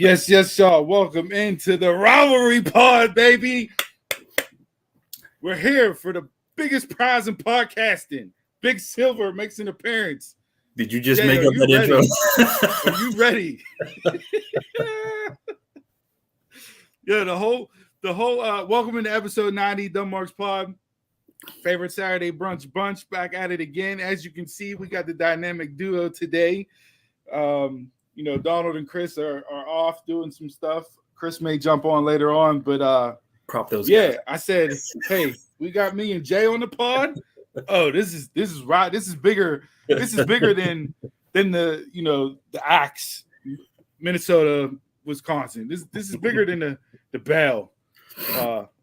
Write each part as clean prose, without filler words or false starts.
Yes, y'all. Welcome into the Rivalry Pod, baby. We're here for the biggest prize in podcasting. Big Silver makes an appearance. Did you just make up that intro? Are you ready? Yeah, the whole welcome into episode 90, Dunmark's Pod. Favorite Saturday brunch bunch, back at it again. As you can see, we got the dynamic duo today. Donald and Chris are off doing some stuff. Chris may jump on later on, but prop those guys. I said, hey, we got me and Jay on the pod. Oh, this is right. This is bigger. This is bigger than the Axe, Minnesota, Wisconsin. This is bigger than the Bell.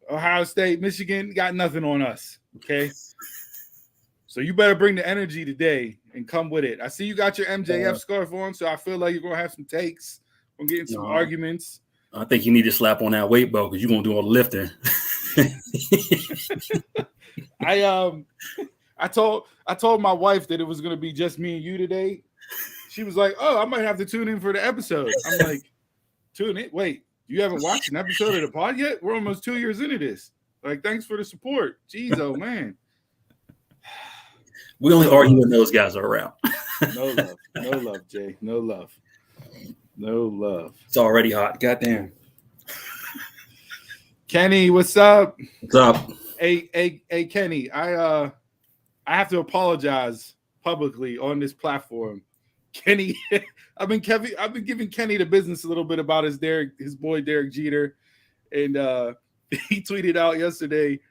Ohio State, Michigan got nothing on us. Okay. So you better bring the energy today and come with it. I see you got your MJF scarf on, so I feel like you're gonna have some takes. I'm getting some arguments. I think you need to slap on that weight, bro, because you're gonna do all the lifting. I told my wife that it was gonna be just me and you today. She was like, "Oh, I might have to tune in for the episode." I'm like, "Tune in? Wait, you haven't watched an episode of the pod yet? We're almost 2 years into this. Like, thanks for the support. Jeez, oh man." We only argue when those guys are around. No love, Jay. No love. It's already hot. Goddamn. Kenny, what's up? What's up? Hey, Kenny. I have to apologize publicly on this platform. Kenny, I've been giving Kenny the business a little bit about his boy Derek Jeter, and he tweeted out yesterday,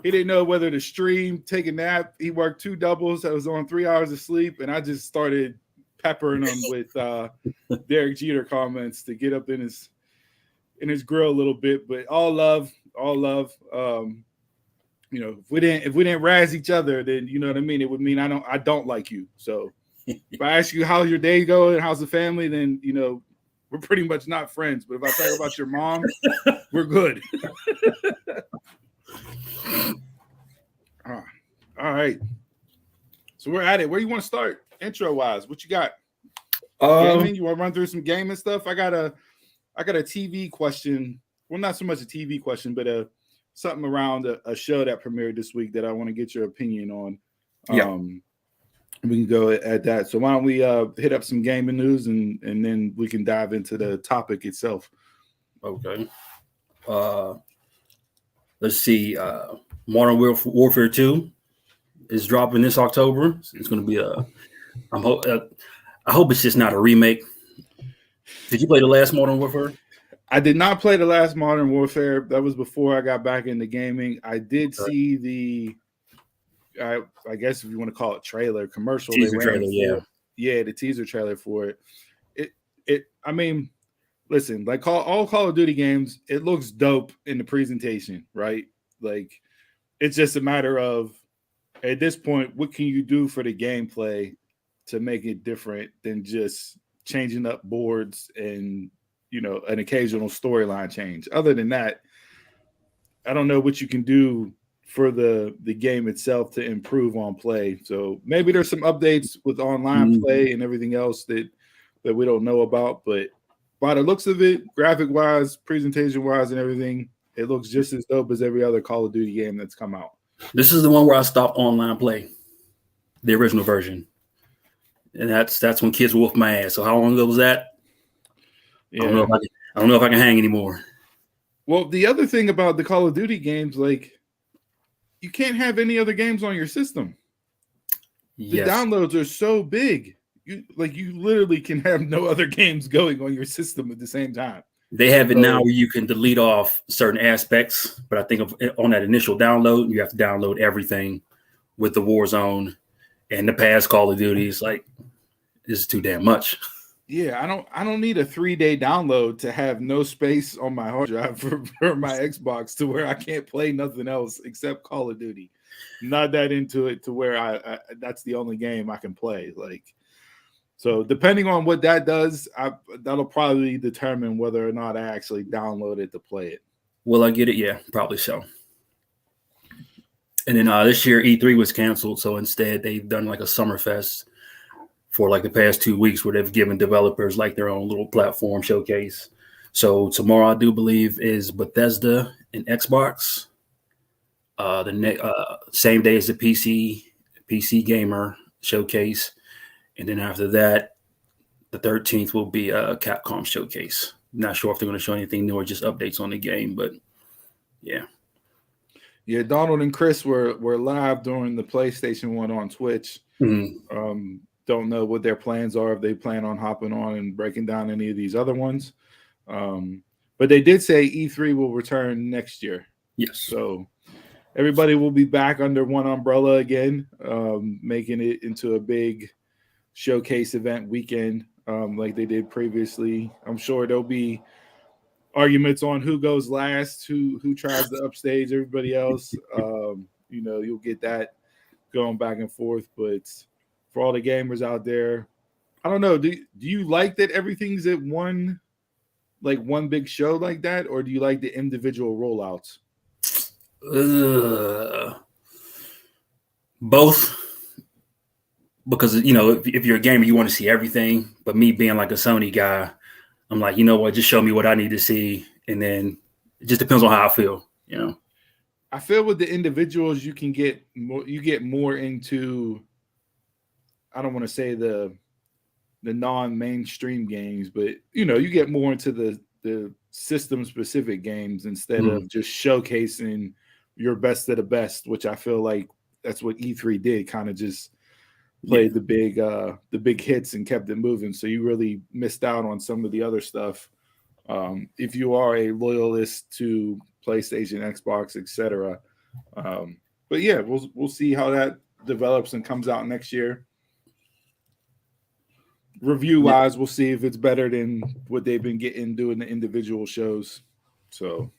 he didn't know whether to stream, take a nap. He worked 2 doubles. I was on 3 hours of sleep, and I just started peppering him with Derek Jeter comments to get up in his grill a little bit. But all love. If we didn't razz each other, then you know what I mean. It would mean I don't like you. So if I ask you how's your day going, how's the family, then we're pretty much not friends. But if I talk about your mom, we're good. All right. So we're at it. Where you want to start? Intro wise, what you got? Gaming? You want to run through some gaming stuff? I got a TV question. Well, not so much a TV question, but something around a show that premiered this week that I want to get your opinion on. Yeah. We can go at that. So why don't we hit up some gaming news and then we can dive into the topic itself. Okay. Let's see. Modern Warfare 2 is dropping this October. It's going to be I hope it's just not a remake. Did you play the last Modern Warfare? I did not play the last Modern Warfare. That was before I got back into gaming. I did see the, I guess if you want to call it commercial. Teaser trailer, yeah. Yeah, the teaser trailer for it. I mean, listen, like all Call of Duty games, it looks dope in the presentation, right? Like, it's just a matter of, at this point, what can you do for the gameplay to make it different than just changing up boards and, an occasional storyline change. Other than that, I don't know what you can do for the game itself to improve on play. So maybe there's some updates with online play and everything else that we don't know about, but by the looks of it, graphic-wise, presentation-wise, and everything, it looks just as dope as every other Call of Duty game that's come out. This is the one where I stopped online play, the original version, and that's when kids whooped my ass. So how long ago was that? Yeah. I don't know if I can hang anymore. Well, the other thing about the Call of Duty games, like, you can't have any other games on your system. The downloads are so big. You literally can have no other games going on your system at the same time. They have it now where you can delete off certain aspects, but I think on that initial download, you have to download everything with the Warzone and the past Call of Duties. Like, this is too damn much. Yeah, I don't need a 3-day download to have no space on my hard drive for my Xbox to where I can't play nothing else except Call of Duty. I'm not that into it to where I that's the only game I can play. Like, so depending on what that does, that'll probably determine whether or not I actually download it to play it. Will I get it? Yeah, probably so. And then this year E3 was canceled, so instead they've done like a Summerfest for like the past 2 weeks where they've given developers like their own little platform showcase. So tomorrow, I do believe, is Bethesda and Xbox. Same day as the PC Gamer showcase, and then after that, the 13th will be a Capcom showcase. Not sure if they're going to show anything new or just updates on the game, but yeah. Yeah, Donald and Chris were live during the PlayStation one on Twitch. Mm-hmm. Don't know what their plans are, if they plan on hopping on and breaking down any of these other ones. But they did say E3 will return next year. Yes. So everybody will be back under one umbrella again, making it into a big showcase event weekend like they did previously. I'm sure there'll be arguments on who goes last, who tries to upstage everybody else. You'll get that going back and forth. But for all the gamers out there, I don't know. Do you like that everything's at one big show like that, or do you like the individual rollouts? Both, because if you're a gamer, you want to see everything. But me being like a Sony guy, I'm like, you know what, just show me what I need to see, and then it just depends on how I feel. I feel with the individuals, you get more into, I don't want to say the non-mainstream games, but you get more into the system specific games instead of just showcasing your best of the best, which I feel like that's what E3 did, kind of just played the big hits and kept it moving. So you really missed out on some of the other stuff. If you are a loyalist to PlayStation, Xbox, etc. But yeah, we'll see how that develops and comes out next year. Review wise, we'll see if it's better than what they've been getting doing the individual shows. So,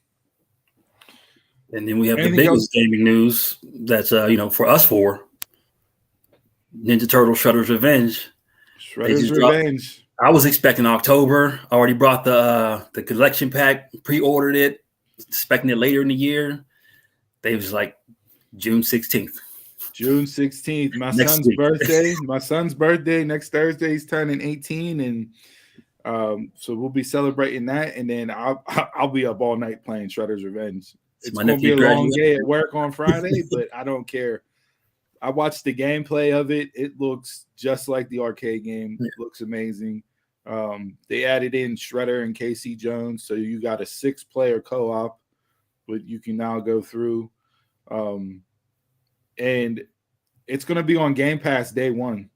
and then we have the biggest gaming news that's for us four. Ninja Turtle Shredder's Revenge. Shredder's Revenge. I was expecting October. I already brought the collection pack, pre-ordered it, expecting it later in the year. They was like June 16th. June 16th, my son's birthday. My son's birthday next Thursday. He's turning 18, and so we'll be celebrating that. And then I'll be up all night playing Shredder's Revenge. It's going to be a long day at work on Friday, but I don't care. I watched the gameplay of it. It looks just like the arcade game. It looks amazing. They added in Shredder and Casey Jones, so you got a 6-player co-op, but you can now go through. And it's going to be on Game Pass day one.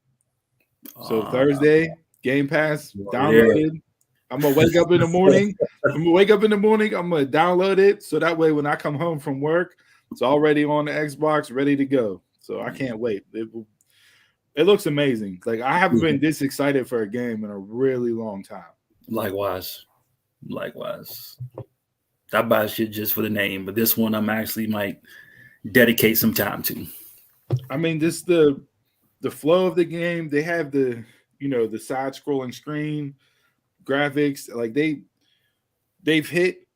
So Thursday, Game Pass, downloaded. I'm going to wake up in the morning. I'm going to download it. So that way when I come home from work, it's already on the Xbox, ready to go. So I can't wait. It looks amazing. Like, I haven't been this excited for a game in a really long time. Likewise. I buy shit just for the name, but this one I'm actually might dedicate some time to. I mean, just the flow of the game. They have the side scrolling screen graphics. Like they've hit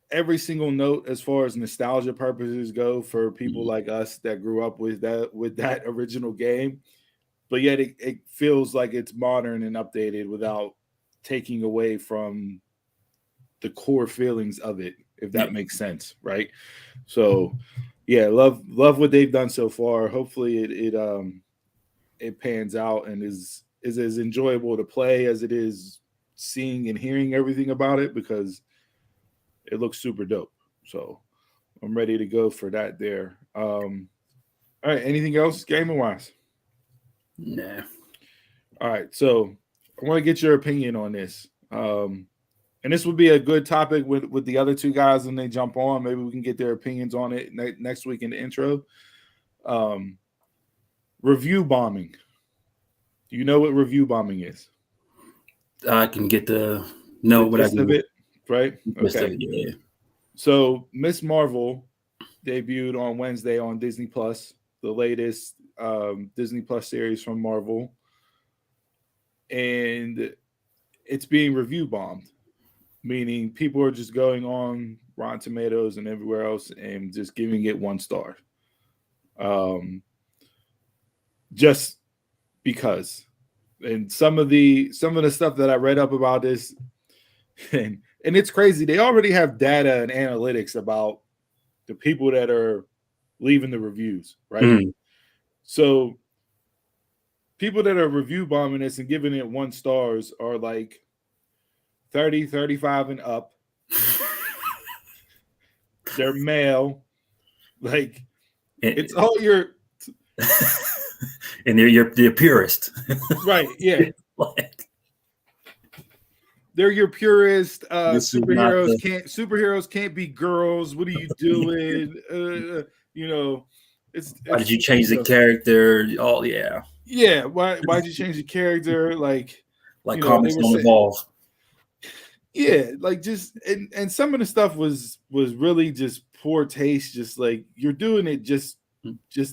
every single note as far as nostalgia purposes go for people like us that grew up with that original game. But yet it feels like it's modern and updated without taking away from the core feelings of it, if that makes sense, right? So yeah, love what they've done so far. Hopefully it pans out and is as enjoyable to play as it is seeing and hearing everything about it, because it looks super dope. So I'm ready to go for that there. All right, anything else gaming wise? Nah. All right, so I want to get your opinion on this. And this would be a good topic with the other two guys when they jump on. Maybe we can get their opinions on it next week in the intro. Review bombing. Do you know what review bombing is? I can get the what I of it, right? Okay. Yeah. So Miss Marvel debuted on Wednesday on Disney Plus, the latest Disney Plus series from Marvel, and it's being review bombed, meaning people are just going on Rotten Tomatoes and everywhere else and just giving it 1 star. Just because. And some of the stuff that I read up about this, and it's crazy. They already have data and analytics about the people that are leaving the reviews, right? Mm. So people that are review bombing this and giving it 1 stars are like 30, 35 and up. They're male. Like, it's all your and they're the purist. Right, yeah. They're your purist. Superheroes can't be girls. What are you doing? You know, it's why did you change the character? Oh yeah. Yeah, why'd you change the character? Like comics don't evolve. Yeah, like just and some of the stuff was really just poor taste, just like you're doing it just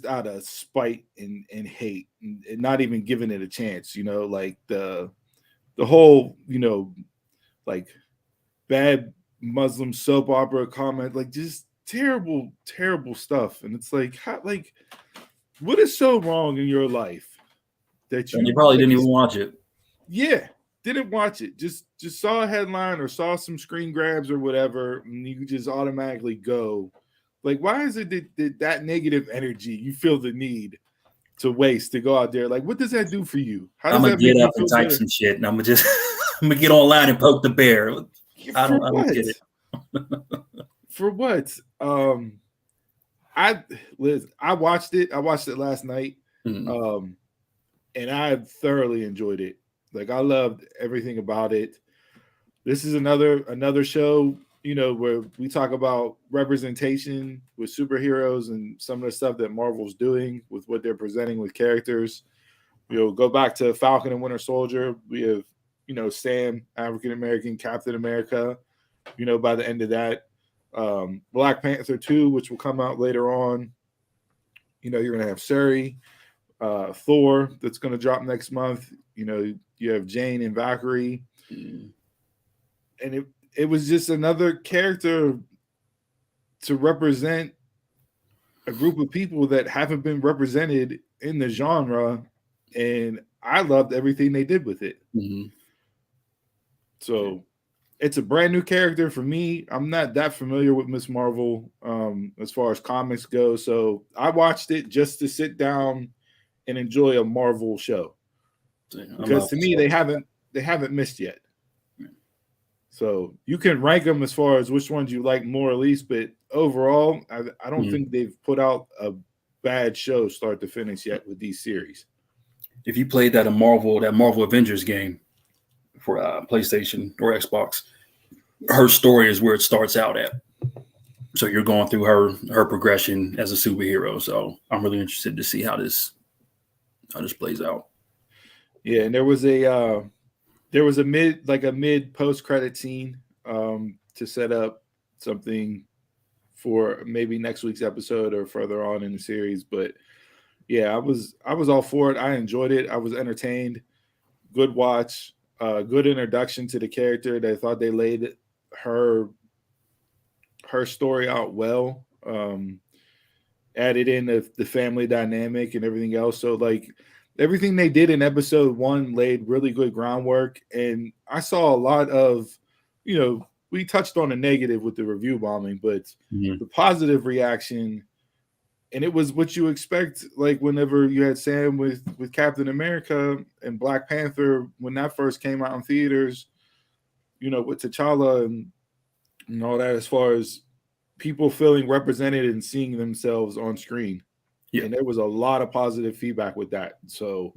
out of spite and hate and not even giving it a chance, like the whole, like bad Muslim soap opera comment, like just terrible stuff. And it's like, what is so wrong in your life that you probably didn't even watch it? Yeah, didn't watch it. Just saw a headline or saw some screen grabs or whatever, and you just automatically go. Like, why is it that negative energy you feel the need to waste to go out there? Like, what does that do for you? How does I'm gonna that get up and type some shit, and I'm gonna get online and poke the bear. I don't get it. For what? I watched it. I watched it last night, and I thoroughly enjoyed it. Like, I loved everything about it. This is another show, where we talk about representation with superheroes and some of the stuff that Marvel's doing with what they're presenting with characters. Go back to Falcon and Winter Soldier. We have, Sam, African American Captain America. By the end of that, Black Panther 2, which will come out later on. You're gonna have Shuri, Thor, that's gonna drop next month. You have Jane and Valkyrie, and it was just another character to represent a group of people that haven't been represented in the genre, and I loved everything they did with it. Mm-hmm. So it's a brand new character for me. I'm not that familiar with Ms. Marvel as far as comics go, so I watched it just to sit down and enjoy a Marvel show. Because to me, they haven't missed yet. So you can rank them as far as which ones you like more or least, but overall, I don't think they've put out a bad show start to finish yet with these series. If you played that Marvel Avengers game for PlayStation or Xbox, her story is where it starts out at. So you're going through her progression as a superhero. So I'm really interested to see how this plays out. Yeah, and there was a mid post credit scene to set up something for maybe next week's episode or further on in the series. But yeah, I was all for it. I enjoyed it. I was entertained. Good watch. Good introduction to the character. They thought they laid her story out well. Added in the family dynamic and everything else. So like, everything they did in episode 1 laid really good groundwork. And I saw a lot of, we touched on the negative with the review bombing, but the positive reaction, and it was what you expect, like whenever you had Sam with Captain America and Black Panther, when that first came out in theaters, with T'Challa and all that, as far as people feeling represented and seeing themselves on screen. Yeah. And there was a lot of positive feedback with that. So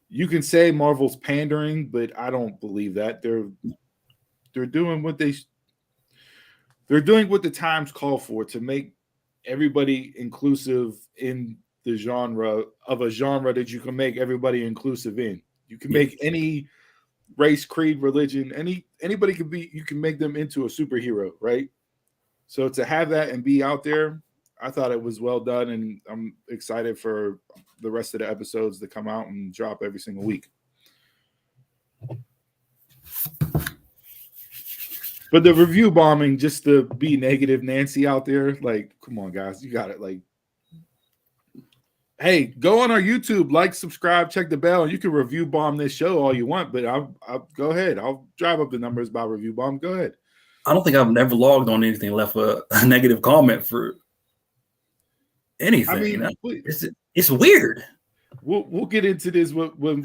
you can say Marvel's pandering, but I don't believe that. They're doing what they're doing what the times call for to make everybody inclusive in the genre that you can make everybody inclusive in. You can make any race, creed, religion, anybody could be, you can make them into a superhero, right? So to have that and be out there, I thought it was well done, and I'm excited for the rest of the episodes to come out and drop every single week. But the review bombing, just to be negative Nancy out there, like, come on, guys, you got it. Like, Hey, go on our YouTube, like, subscribe, check the bell, and you can review bomb this show all you want. But I'll go ahead. I'll drive up the numbers by review bomb. Go ahead. I don't think I've never logged on anything and left a negative comment for anything. I mean, it's weird. We'll get into this when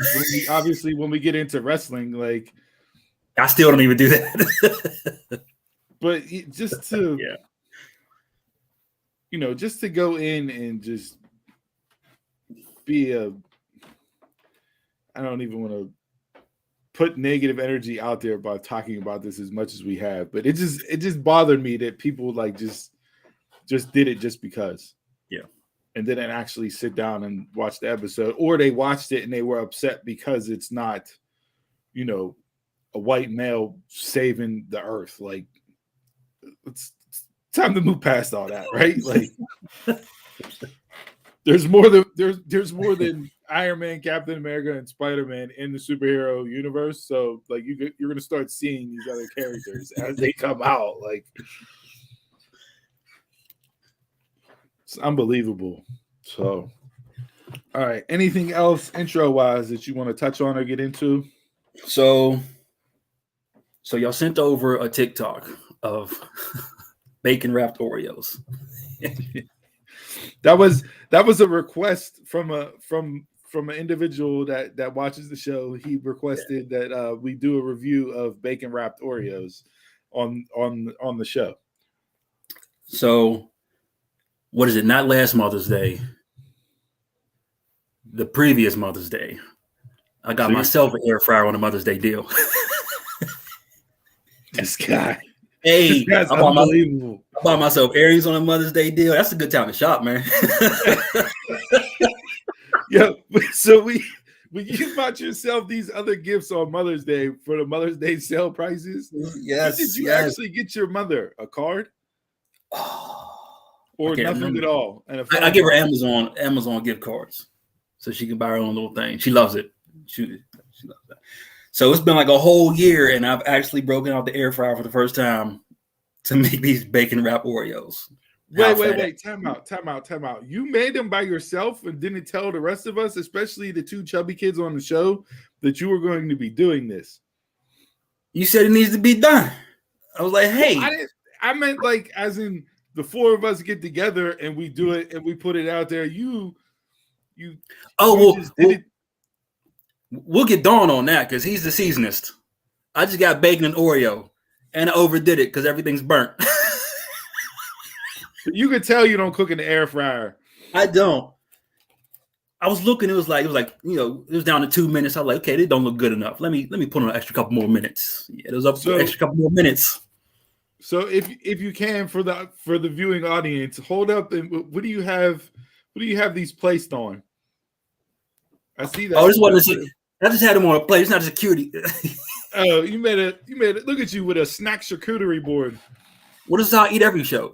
we get into wrestling. Like, I still don't even do that. But just to just to go in and just be I don't even want to put negative energy out there by talking about this as much as we have, but it just bothered me that people like just did it just because. Yeah. And didn't actually sit down and watch the episode, or they watched it and they were upset because it's not, a white male saving the earth. Like, it's time to move past all that, right? Like, there's more than Iron Man, Captain America, and Spider-Man in the superhero universe. So, like, you're gonna start seeing these other characters as they come out. Like, it's unbelievable. So, all right. Anything else intro-wise that you want to touch on or get into? So y'all sent over a TikTok of bacon wrapped Oreos. That was a request from an individual that watches the show. He requested that we do a review of bacon wrapped Oreos on the show. So, what is it? Not last Mother's Day. The previous Mother's Day, I got myself an air fryer on a Mother's Day deal. This guy. Hey, I bought myself earrings on a Mother's Day deal. That's a good time to shop, man. Yeah. So when you bought yourself these other gifts on Mother's Day for the Mother's Day sale prices, did you actually get your mother a card? Or nothing at all? And I give her Amazon gift cards so she can buy her own little thing. She loves it. She loves that. So it's been like a whole year, and I've actually broken out the air fryer for the first time to make these bacon wrap Oreos. Wait. Time out. You made them by yourself and didn't tell the rest of us, especially the two chubby kids on the show, that you were going to be doing this. You said it needs to be done. I was like, hey. I meant like as in the four of us get together and we do it and we put it out there. We'll get Dawn on that because he's the seasonist. I just got bacon and Oreo, and I overdid it because everything's burnt. You could tell you don't cook in the air fryer. I don't. I was looking. It was like it was down to 2 minutes. I was like, okay, they don't look good enough. Let me put on an extra couple more minutes. Yeah, it was up to an extra couple more minutes. So if you can for the viewing audience, hold up and what do you have these placed on? I see that. Oh, this wasn't. I just had them on a plate. It's not security. Oh, you made it. Look at you with a snack charcuterie board. What is how I eat every show?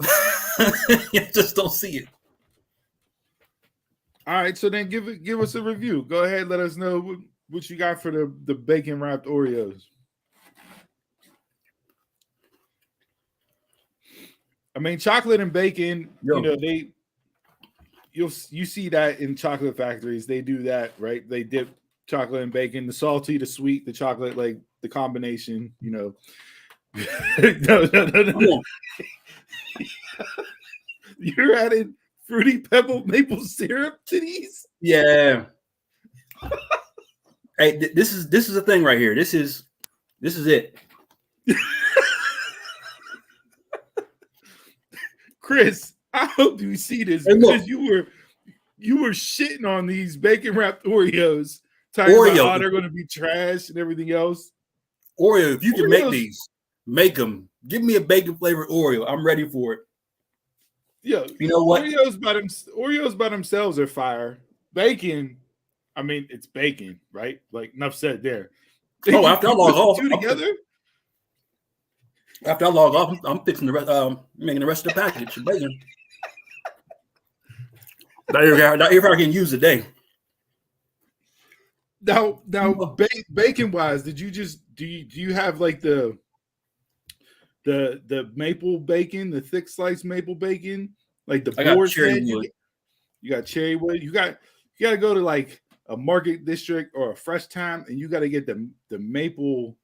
You just don't see it. All right, so then give us a review. Go ahead, let us know what you got for the bacon wrapped Oreos. I mean, chocolate and bacon. You see that in chocolate factories. They do that, right? They dip chocolate and bacon, the salty, the sweet, the chocolate, like the combination. No. You're adding Fruity Pebble maple syrup to these? Yeah. Hey, this is the thing right here. This is it. Chris, I hope you see this because you were shitting on these bacon wrapped Oreos, talking about how they're going to be trash and everything else. Oreo, if you can make these, make them. Give me a bacon flavored Oreo. I'm ready for it. Yeah, you know what? Oreos by themselves are fire. Bacon, I mean, it's bacon, right? Like enough said there. Oh, after I log off, I'm fixing the rest. Making the rest of the package. Bacon. That if I can use today. Now, bacon wise, did you just do you have like the maple bacon, the thick sliced maple bacon, like the boar's head? You got cherry wood. You got you got to go to like a Market District or a Fresh Time, and you got to get the maple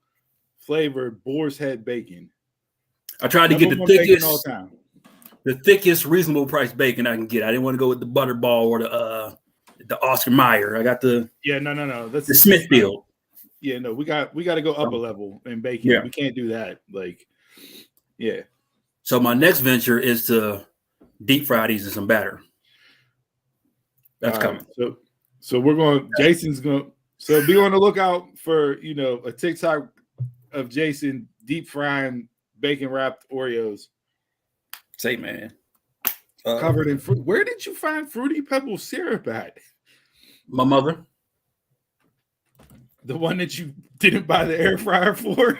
flavored Boar's Head bacon. I tried to get the thickest reasonable price bacon I can get. I didn't want to go with the Butterball or the Oscar Mayer. I got the no. That's the Smithfield. Yeah, no, we got to go up a level in bacon. Yeah. We can't do that. Like, yeah. So my next venture is to deep fry these in some batter. That's coming. So we're going. Jason's going. So be on the lookout for a TikTok of Jason deep frying bacon wrapped Oreos. Say, man, covered in fruit. Where did you find Fruity Pebbles syrup at? My mother. The one that you didn't buy the air fryer for.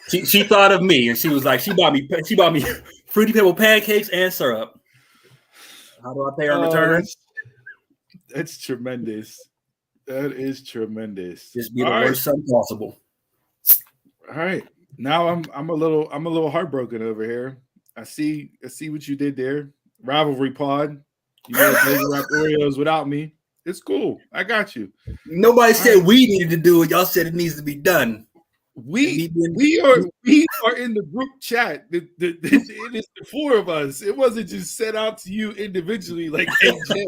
She thought of me, and she was like, she bought me Fruity Pebble pancakes and syrup. How do I pay her return? That's tremendous. That is tremendous. Just be the worst son possible. All right, now I'm a little heartbroken over here. I see what you did there. Rivalry Pod. You made bacon wrapped Oreos without me. It's cool. I got you. Nobody said we needed to do it. Y'all said it needs to be done. We are in the group chat. It is the four of us. It wasn't just set out to you individually like AJ.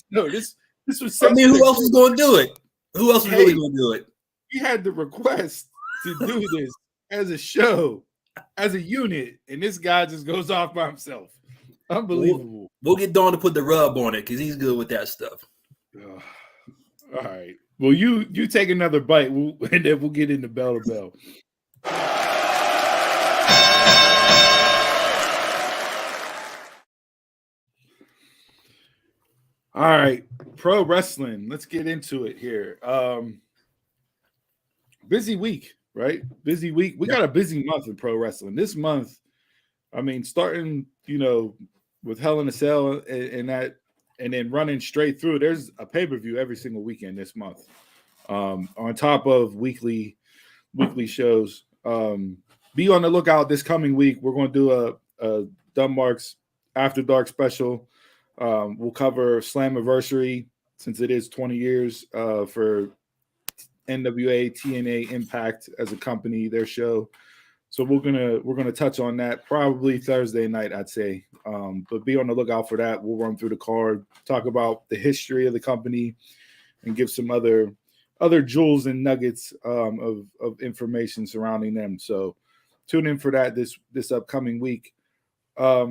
No, this was. I mean, who else is going to do it? Who else is really going to do it? We had the request to do this as a show, as a unit, and this guy just goes off by himself. Unbelievable. We'll get Dawn to put the rub on it because he's good with that stuff. All right. Well, you take another bite, and then we'll get into bell to bell. All right, pro wrestling. Let's get into it here. Busy week, right? Busy week. We got a busy month in pro wrestling. This month, I mean, starting, with Hell in a Cell and that, and then running straight through. There's a pay-per-view every single weekend this month. On top of weekly shows. Be on the lookout this coming week. We're going to do a Dunmark's After Dark special. We'll cover Slammiversary since it is 20 years for NWA, TNA, Impact as a company, their show. So we're gonna touch on that probably Thursday night, I'd say. But be on the lookout for that. We'll run through the card, talk about the history of the company, and give some other jewels and nuggets of information surrounding them. So tune in for that this upcoming week. Where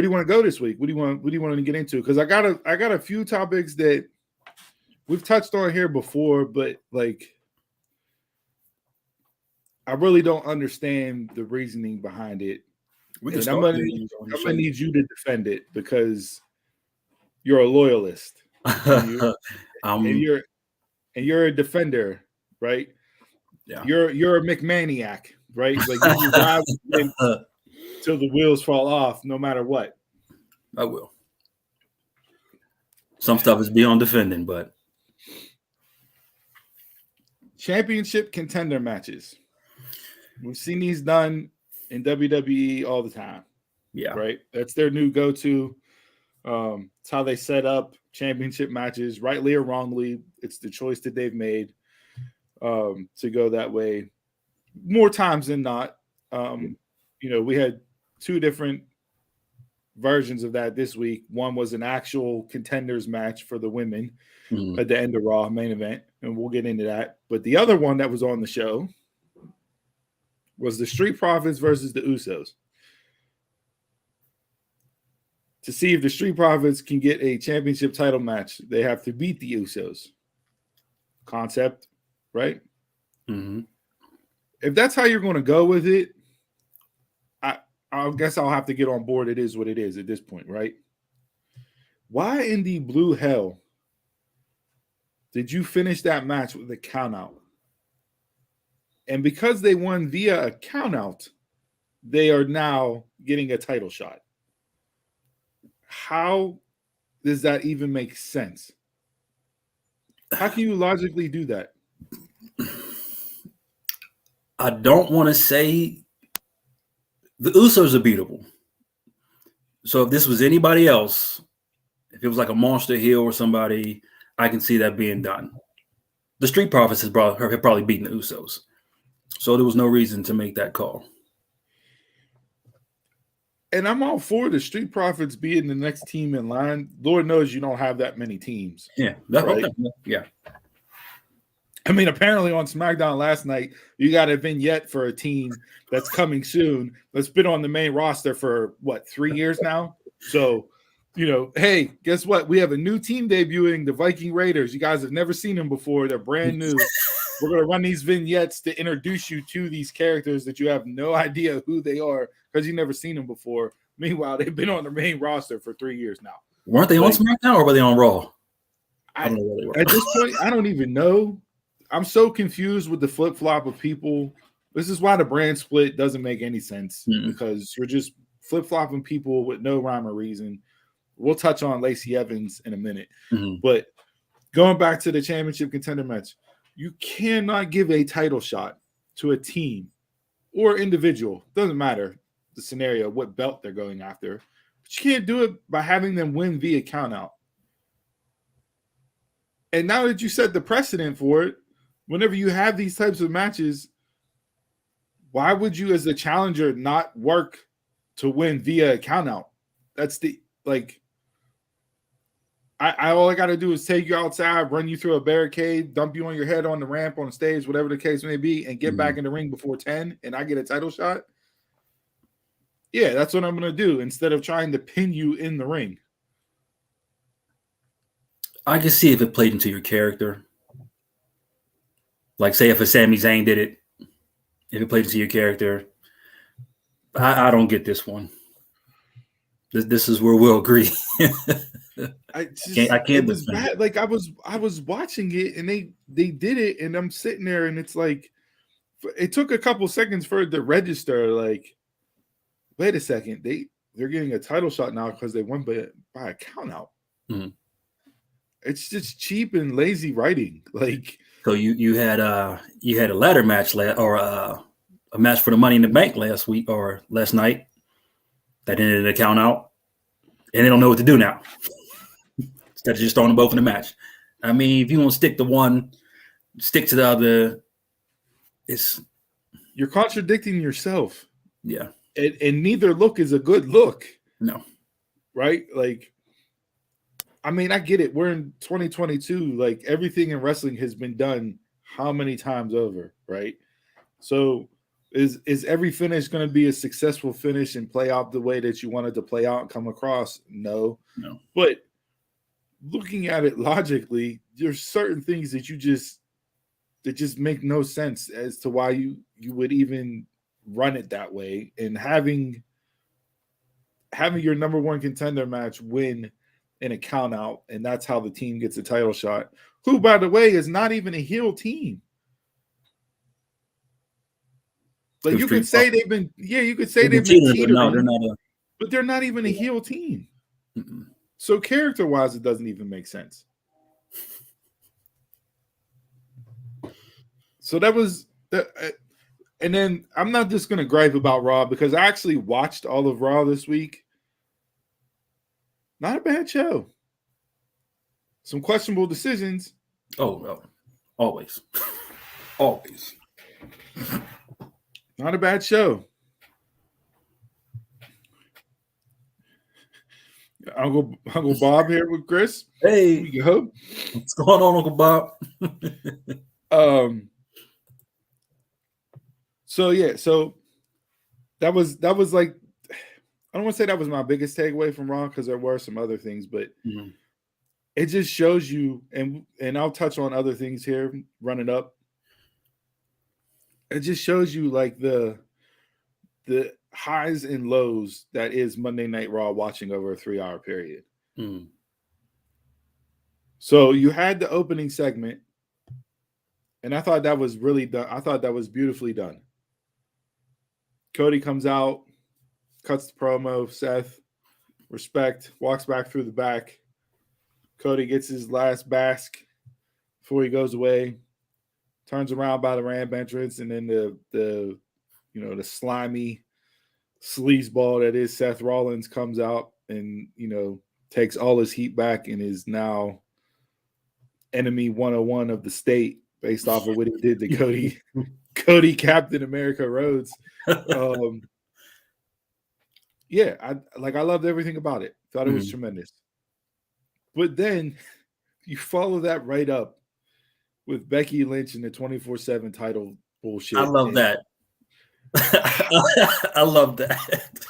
do you want to go this week? What do you want to get into? Because I got a few topics that we've touched on here before, but like I really don't understand the reasoning behind it. I'm gonna need you to defend it because you're a loyalist. And you're a defender, right? Yeah. You're a McManiac, right? Like you drive till the wheels fall off, no matter what. I will. Some stuff is beyond defending, but championship contender matches. We've seen these done in WWE all the time. Yeah. Right? That's their new go-to. It's how they set up championship matches, rightly or wrongly. It's the choice that they've made to go that way more times than not. We had two different versions of that this week. One was an actual contenders match for the women at the end of Raw main event, and we'll get into that. But the other one that was on the show was the Street Profits versus the Usos. To see if the Street Profits can get a championship title match, they have to beat the Usos. Concept, right? Mm-hmm. If that's how you're going to go with it, I guess I'll have to get on board. It is what it is at this point, right? Why in the blue hell did you finish that match with a countout? And because they won via a countout, they are now getting a title shot. How does that even make sense? How can you logically do that? I don't want to say the Usos are beatable. So if this was anybody else, If it was like a Monster Hill or somebody, I can see that being done. The Street Profits have probably beaten the Usos. So there was no reason to make that call. And I'm all for the Street Profits being the next team in line. Lord knows you don't have that many teams. Yeah. Right? Yeah. I mean, apparently on SmackDown last night, you got a vignette for a team that's coming soon that's been on the main roster for, 3 years now? So, hey, guess what? We have a new team debuting, the Viking Raiders. You guys have never seen them before. They're brand new. We're going to run these vignettes to introduce you to these characters that you have no idea who they are because you've never seen them before. Meanwhile, they've been on the main roster for 3 years now. Weren't they on SmackDown or were they on Raw? I don't know where they were. At this point, I don't even know. I'm so confused with the flip-flop of people. This is why the brand split doesn't make any sense because you're just flip-flopping people with no rhyme or reason. We'll touch on Lacey Evans in a minute. But going back to the championship contender match, you cannot give a title shot to a team or individual. Doesn't matter the scenario, what belt they're going after. But you can't do it by having them win via countout. And now that you set the precedent for it, whenever you have these types of matches, why would you as a challenger not work to win via a countout? That's all I got to do is take you outside, run you through a barricade, dump you on your head on the ramp, on the stage, whatever the case may be, and get back in the ring before 10, and I get a title shot. Yeah, that's what I'm going to do instead of trying to pin you in the ring. I can see if it played into your character. Like, say if a Sami Zayn did it, if it played into your character. I don't get this one. This is where we'll agree. I can't. It was bad. Like I was watching it and they did it and I'm sitting there and it's like it took a couple seconds for it to register. Like, wait a second, they're getting a title shot now because they won by a count out. It's just cheap and lazy writing. Like, so you had a ladder match or a match for the Money in the Bank last week or last night that ended in a count out, and they don't know what to do now. Instead of just throwing them both in the match. I mean, if you want to stick to one, stick to the other. You're contradicting yourself. Yeah. And neither look is a good look. No. Right? Like, I mean, I get it. We're in 2022. Like, everything in wrestling has been done how many times over, right? So is every finish going to be a successful finish and play out the way that you wanted to play out and come across? No. But looking at it logically, there's certain things that just make no sense as to why you would even run it that way. And having your number one contender match win in a count out, and that's how the team gets a title shot, who, by the way, is not even a heel team. Like, you could say they've been teetering, but they're not even a heel team. So character-wise, it doesn't even make sense. So that was and then I'm not just going to gripe about Raw because I actually watched all of Raw this week. Not a bad show. Some questionable decisions. Oh, no. Always. Always. Not a bad show. Uncle Bob here with Chris. Hey. Here we go. What's going on, Uncle Bob? So that was like, I don't want to say that was my biggest takeaway from Raw because there were some other things, but it just shows you, and I'll touch on other things here, running up. It just shows you like the highs and lows that is Monday Night Raw watching over a 3-hour period. So you had the opening segment, and I thought that was really done. I thought that was beautifully done. Cody comes out, cuts the promo, Seth, respect, walks back through the back. Cody gets his last bask before he goes away, turns around by the ramp entrance, and then the slimy sleazeball that is Seth Rollins comes out and, takes all his heat back and is now enemy 101 of the state based off of what he did to Cody Captain America Rhodes. Yeah, I loved everything about it. Thought it was tremendous. But then you follow that right up with Becky Lynch and the 24/7 title bullshit. I love that. I love that.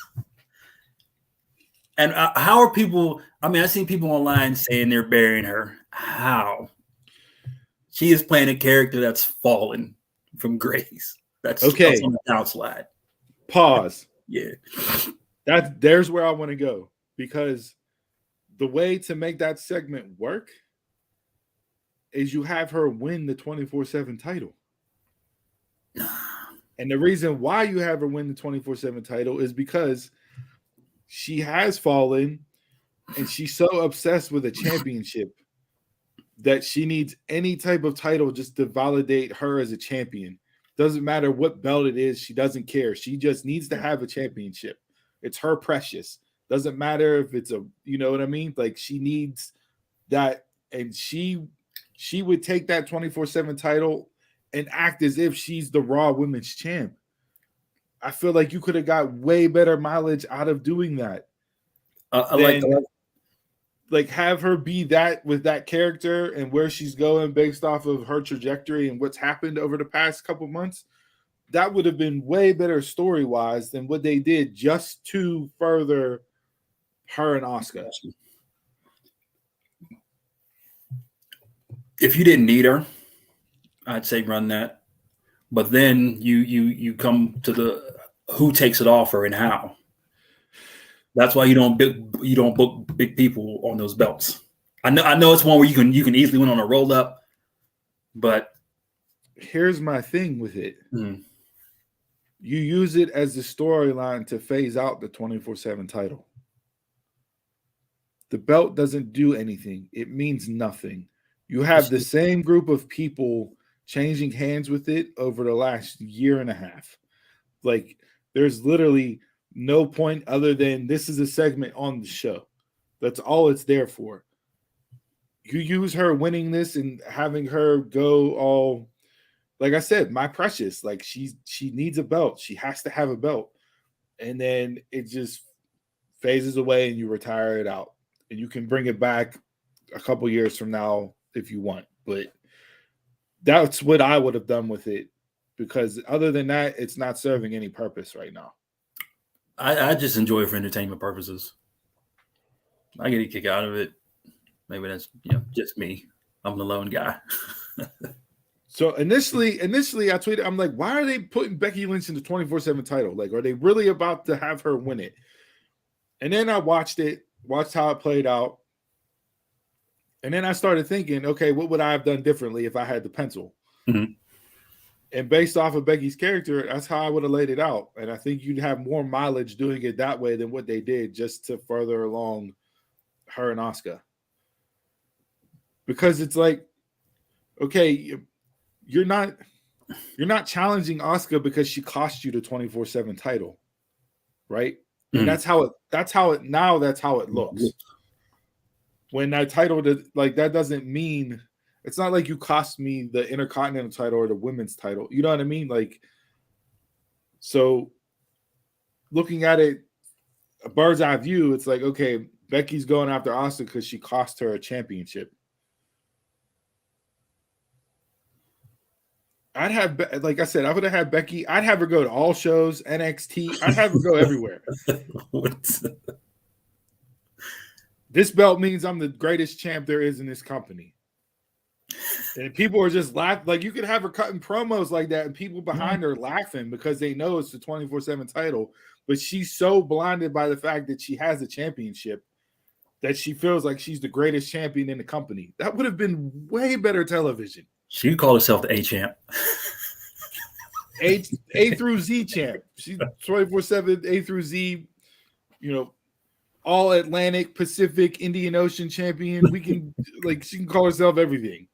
And how are people? I mean, I've seen people online saying they're burying her. How? She is playing a character that's fallen from grace. That's okay. On the downslide. Pause. Yeah. There's where I want to go, because the way to make that segment work is you have her win the 24/7 title. And the reason why you have her win the 24/7 title is because she has fallen and she's so obsessed with a championship that she needs any type of title just to validate her as a champion. Doesn't matter what belt it is. She doesn't care. She just needs to have a championship. It's her precious. Doesn't matter if it's you know what I mean? Like, she needs that. And she would take that 24/7 title and act as if she's the Raw Women's Champ. I feel like you could have got way better mileage out of doing that. Like have her be that with that character and where she's going based off of her trajectory and what's happened over the past couple months. That would have been way better story-wise than what they did just to further her and Asuka. If you didn't need her, I'd say run that. But then you come to the who takes it off her and how. That's why you don't book big people on those belts. I know it's one where you can easily win on a roll up, but here's my thing with it. You use it as the storyline to phase out the 24/7 title. The belt doesn't do anything. It means nothing. You have the same group of people changing hands with it over the last year and a half. Like, there's literally no point other than this is a segment on the show. That's all it's there for. You use her winning this and having her go all, like I said, my precious. Like, she needs a belt. She has to have a belt. And then it just phases away and you retire it out. And you can bring it back a couple years from now if you want. But that's what I would have done with it, because other than that, it's not serving any purpose right now. I just enjoy it for entertainment purposes. I get a kick out of it. Maybe that's just me. I'm the lone guy. So initially I tweeted, I'm like, why are they putting Becky Lynch in the 24/7 title? Like, are they really about to have her win it? And then I watched how it played out. And then I started thinking, okay, what would I have done differently if I had the pencil? Mm-hmm. And based off of Becky's character, that's how I would have laid it out. And I think you'd have more mileage doing it that way than what they did just to further along her and Asuka. Because it's like, okay, you're not challenging Asuka because she cost you the 24/7 title, right? And that's how it looks. When that title, like, that doesn't mean, it's not like you cost me the Intercontinental title or the women's title. You know what I mean? Like, so looking at it, a bird's eye view, it's like, okay, Becky's going after Asuka because she cost her a championship. I'd have, like I said, I would have had Becky. I'd have her go to all shows, NXT. I'd have her go everywhere. This belt means I'm the greatest champ there is in this company. And people are just laughing. Like, you could have her cutting promos like that and people behind her laughing because they know it's the 24/7 title. But she's so blinded by the fact that she has a championship that she feels like she's the greatest champion in the company. That would have been way better television. She called herself the A champ. A through Z champ. She's 24/7 A through Z, all Atlantic, Pacific, Indian Ocean champion. We can, like, she can call herself everything.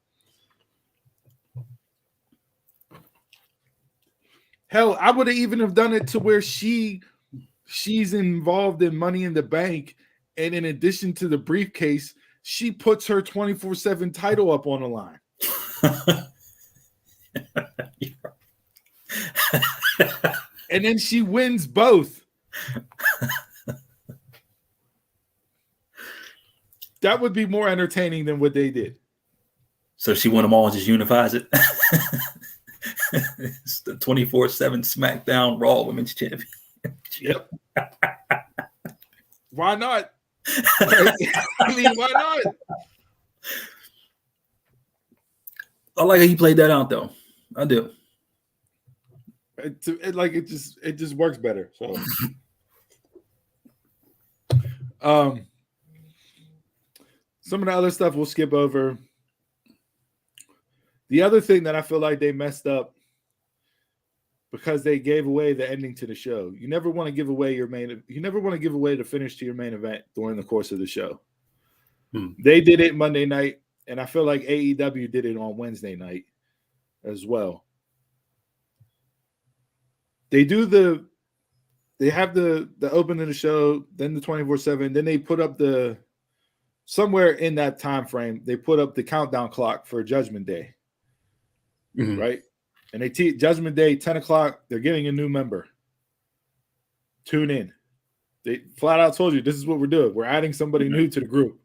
Hell, I would have even have done it to where she's involved in Money in the Bank And in addition to the briefcase, she puts her 24/7 title up on the line. And then she wins both. That would be more entertaining than what they did. So she won them all and just unifies it. It's the 24/7 SmackDown Raw Women's Champion. Yep. Why not? I mean, why not? I like how you played that out, though. I do. It just works better. So, some of the other stuff we'll skip over. The other thing that I feel like they messed up because they gave away the ending to the show. You never want to give away you never want to give away the finish to your main event during the course of the show. They did it Monday night, and I feel like AEW did it on Wednesday night as well. They have the open of the show, then the 24/7, then they put up somewhere in that time frame, they put up the countdown clock for Judgment Day. Mm-hmm. Right? And they Judgment Day, 10 o'clock, they're getting a new member. Tune in. They flat out told you, this is what we're doing. We're adding somebody new to the group.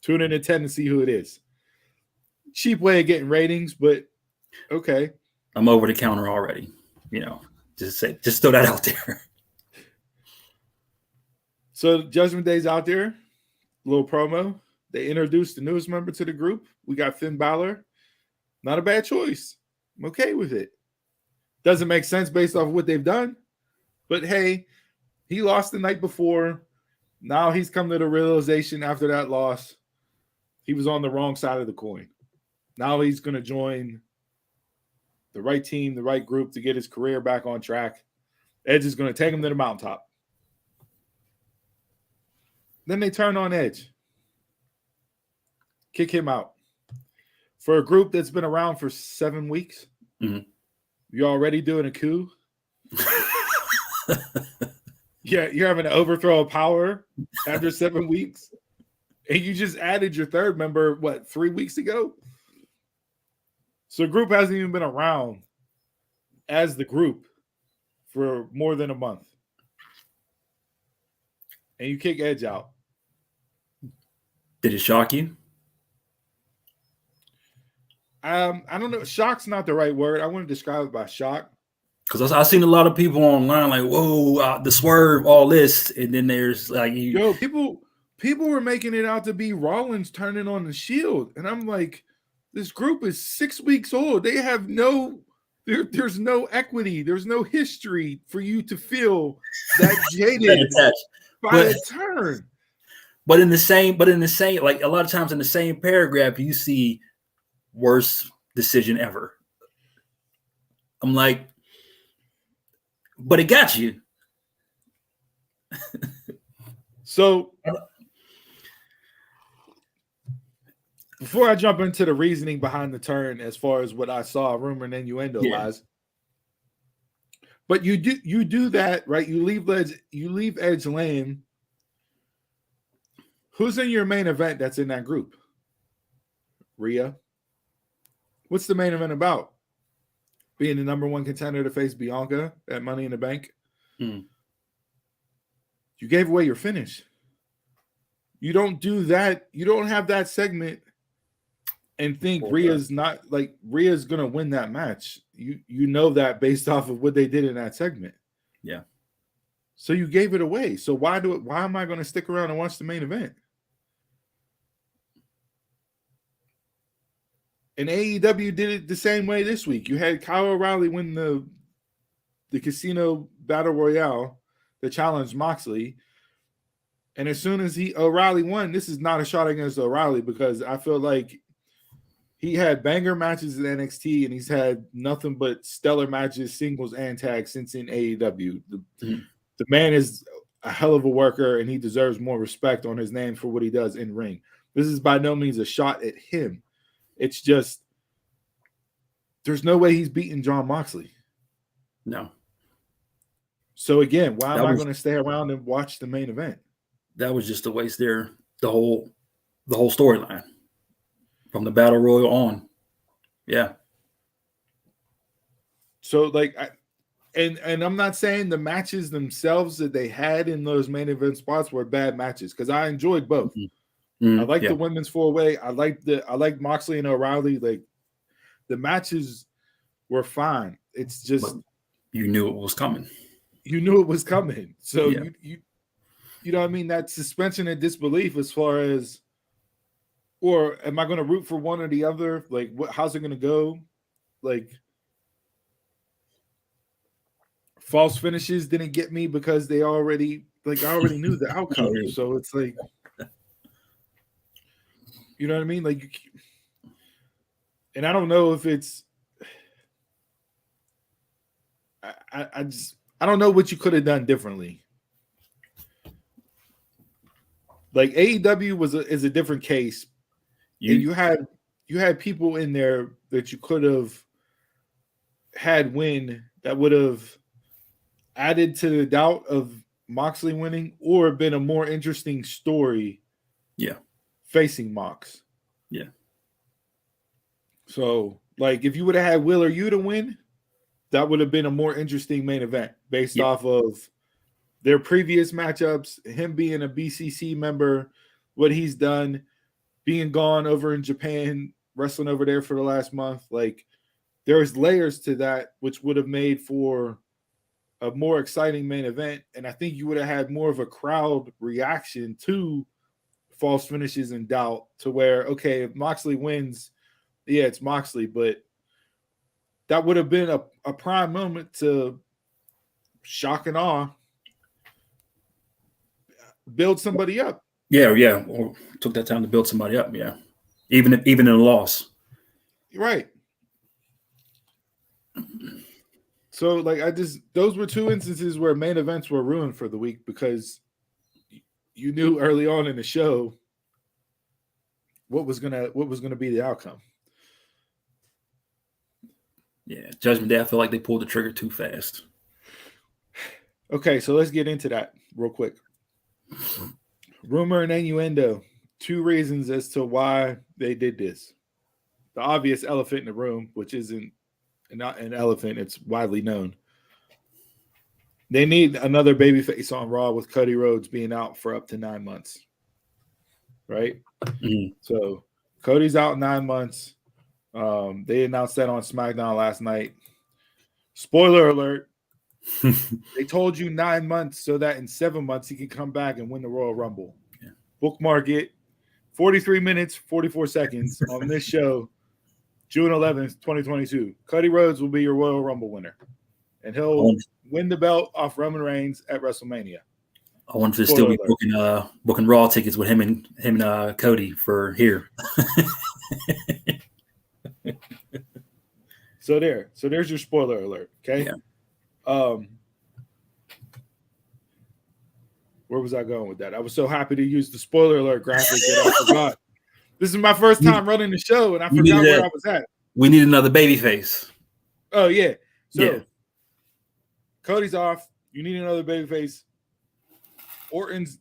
Tune in at 10 to see who it is. Cheap way of getting ratings, but okay. I'm over the counter already. Just throw that out there. So Judgment Day's out there. Little promo. They introduced the newest member to the group. We got Finn Balor. Not a bad choice. I'm okay with it. Doesn't make sense based off what they've done. But hey, he lost the night before. Now he's come to the realization after that loss, he was on the wrong side of the coin. Now he's going to join the right team, the right group to get his career back on track. Edge is going to take him to the mountaintop. Then they turn on Edge. Kick him out. For a group that's been around for 7 weeks, you're already doing a coup. Yeah, you're having an overthrow of power after 7 weeks. And you just added your third member, 3 weeks ago? So the group hasn't even been around as the group for more than a month. And you kick Edge out. Did it shock you? I don't know. Shock's not the right word. I want to describe it by shock. Because I've seen a lot of people online like, whoa, the swerve, all this. And then there's like... people were making it out to be Rollins turning on the Shield. And I'm like, this group is 6 weeks old. They have there's no equity. There's no history for you to feel that jaded by a turn. But in the same, like a lot of times in the same paragraph, you see worst decision ever. I'm like, but it got you. So before I jump into the reasoning behind the turn, as far as what I saw, rumor and innuendo wise, but you do that, right? You leave Edge lane. Who's in your main event that's in that group? Rhea. What's the main event about? Being the number one contender to face Bianca at Money in the Bank. You gave away your finish. You don't do that. You don't have that segment and think Rhea's going to win that match. You know that based off of what they did in that segment. Yeah. So you gave it away. So why am I going to stick around and watch the main event? And AEW did it the same way this week. You had Kyle O'Reilly win the Casino Battle Royale that challenged Moxley. And as soon as O'Reilly won, this is not a shot against O'Reilly because I feel like he had banger matches in NXT and he's had nothing but stellar matches, singles and tags since in AEW. The man is a hell of a worker and he deserves more respect on his name for what he does in ring. This is by no means a shot at him. It's just there's no way he's beating Jon Moxley. No. So again, why am I going to stay around and watch the main event? that was just a waste there. The whole storyline from the Battle Royal on. Yeah. So like and I'm not saying the matches themselves that they had in those main event spots were bad matches, because I enjoyed both. I like the women's 4-way. I like Moxley and O'Reilly. Like, the matches were fine. It's just, but you knew it was coming. You knew it was coming. So you know what I mean? That suspension of disbelief as far as, or am I going to root for one or the other? Like, how's it going to go? Like, false finishes didn't get me because I already knew the outcome. So it's like, you know what I mean? Like, and I don't know if it's, I don't know what you could have done differently. Like, AEW is a different case. You had people in there that you could have had win that would have added to the doubt of Moxley winning, or been a more interesting story. Yeah. Facing Mox. Yeah. So, like, if you would have had Will or Yuta win, that would have been a more interesting main event based off of their previous matchups, him being a BCC member, what he's done, being gone over in Japan, wrestling over there for the last month. Like, there's layers to that, which would have made for a more exciting main event. And I think you would have had more of a crowd reaction to false finishes and doubt, to where, okay, if Moxley wins, yeah, it's Moxley, but that would have been a prime moment to shock and awe, build somebody up. Yeah. Or took that time to build somebody up. Yeah. Even in a loss. Right. So, like, those were two instances where main events were ruined for the week, because you knew early on in the show what was gonna be the outcome. Yeah, Judgment Day, I feel like they pulled the trigger too fast. Okay, so let's get into that real quick. Rumor and innuendo. 2 reasons as to why they did this. The obvious elephant in the room, which isn't not an elephant, it's widely known. They need another babyface on Raw, with Cody Rhodes being out for up to 9 months. Right? Mm-hmm. So Cody's out 9 months. They announced that on SmackDown last night. Spoiler alert. They told you 9 months so that in 7 months he can come back and win the Royal Rumble. Yeah. Bookmark it. 43 minutes, 44 seconds on this show, June 11th, 2022. Cody Rhodes will be your Royal Rumble winner. And he'll win the belt off Roman Reigns at WrestleMania. I wonder if they'll still be booking Raw tickets with him and Cody for here. So there's your spoiler alert. Okay. Yeah. Where was I going with that? I was so happy to use the spoiler alert graphic that I forgot. This is my first time running the show, and I forgot where I was at. We need another baby face. Oh yeah. So Cody's off. You need another baby face. Orton's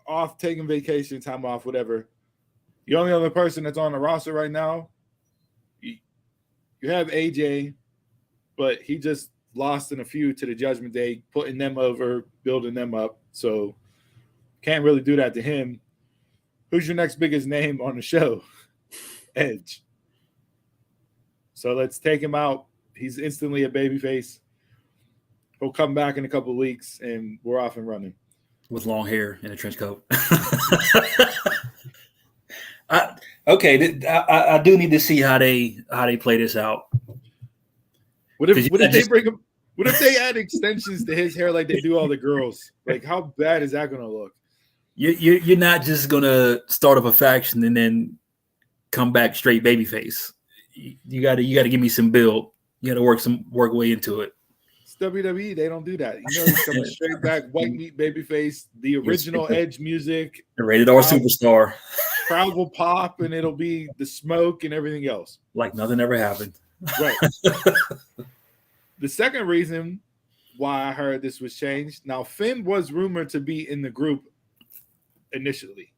off, taking vacation, time off, whatever. The only other person that's on the roster right now, you have AJ, but he just lost in a feud to the Judgment Day, putting them over, building them up. So can't really do that to him. Who's your next biggest name on the show? Edge. So let's take him out. He's instantly a babyface. He'll come back in a couple of weeks, and we're off and running. With long hair and a trench coat. I do need to see how they play this out. What if they add extensions to his hair like they do all the girls? Like, how bad is that going to look? You're not just going to start up a faction and then come back straight babyface. You got to give me some build. You got to work way into it. It's WWE. They don't do that. You know, he's coming straight back, white meat babyface, the original Edge music, the rated R superstar. Crowd will pop, and it'll be the smoke and everything else. Like nothing ever happened. Right. The second reason why I heard this was changed. Now, Finn was rumored to be in the group initially.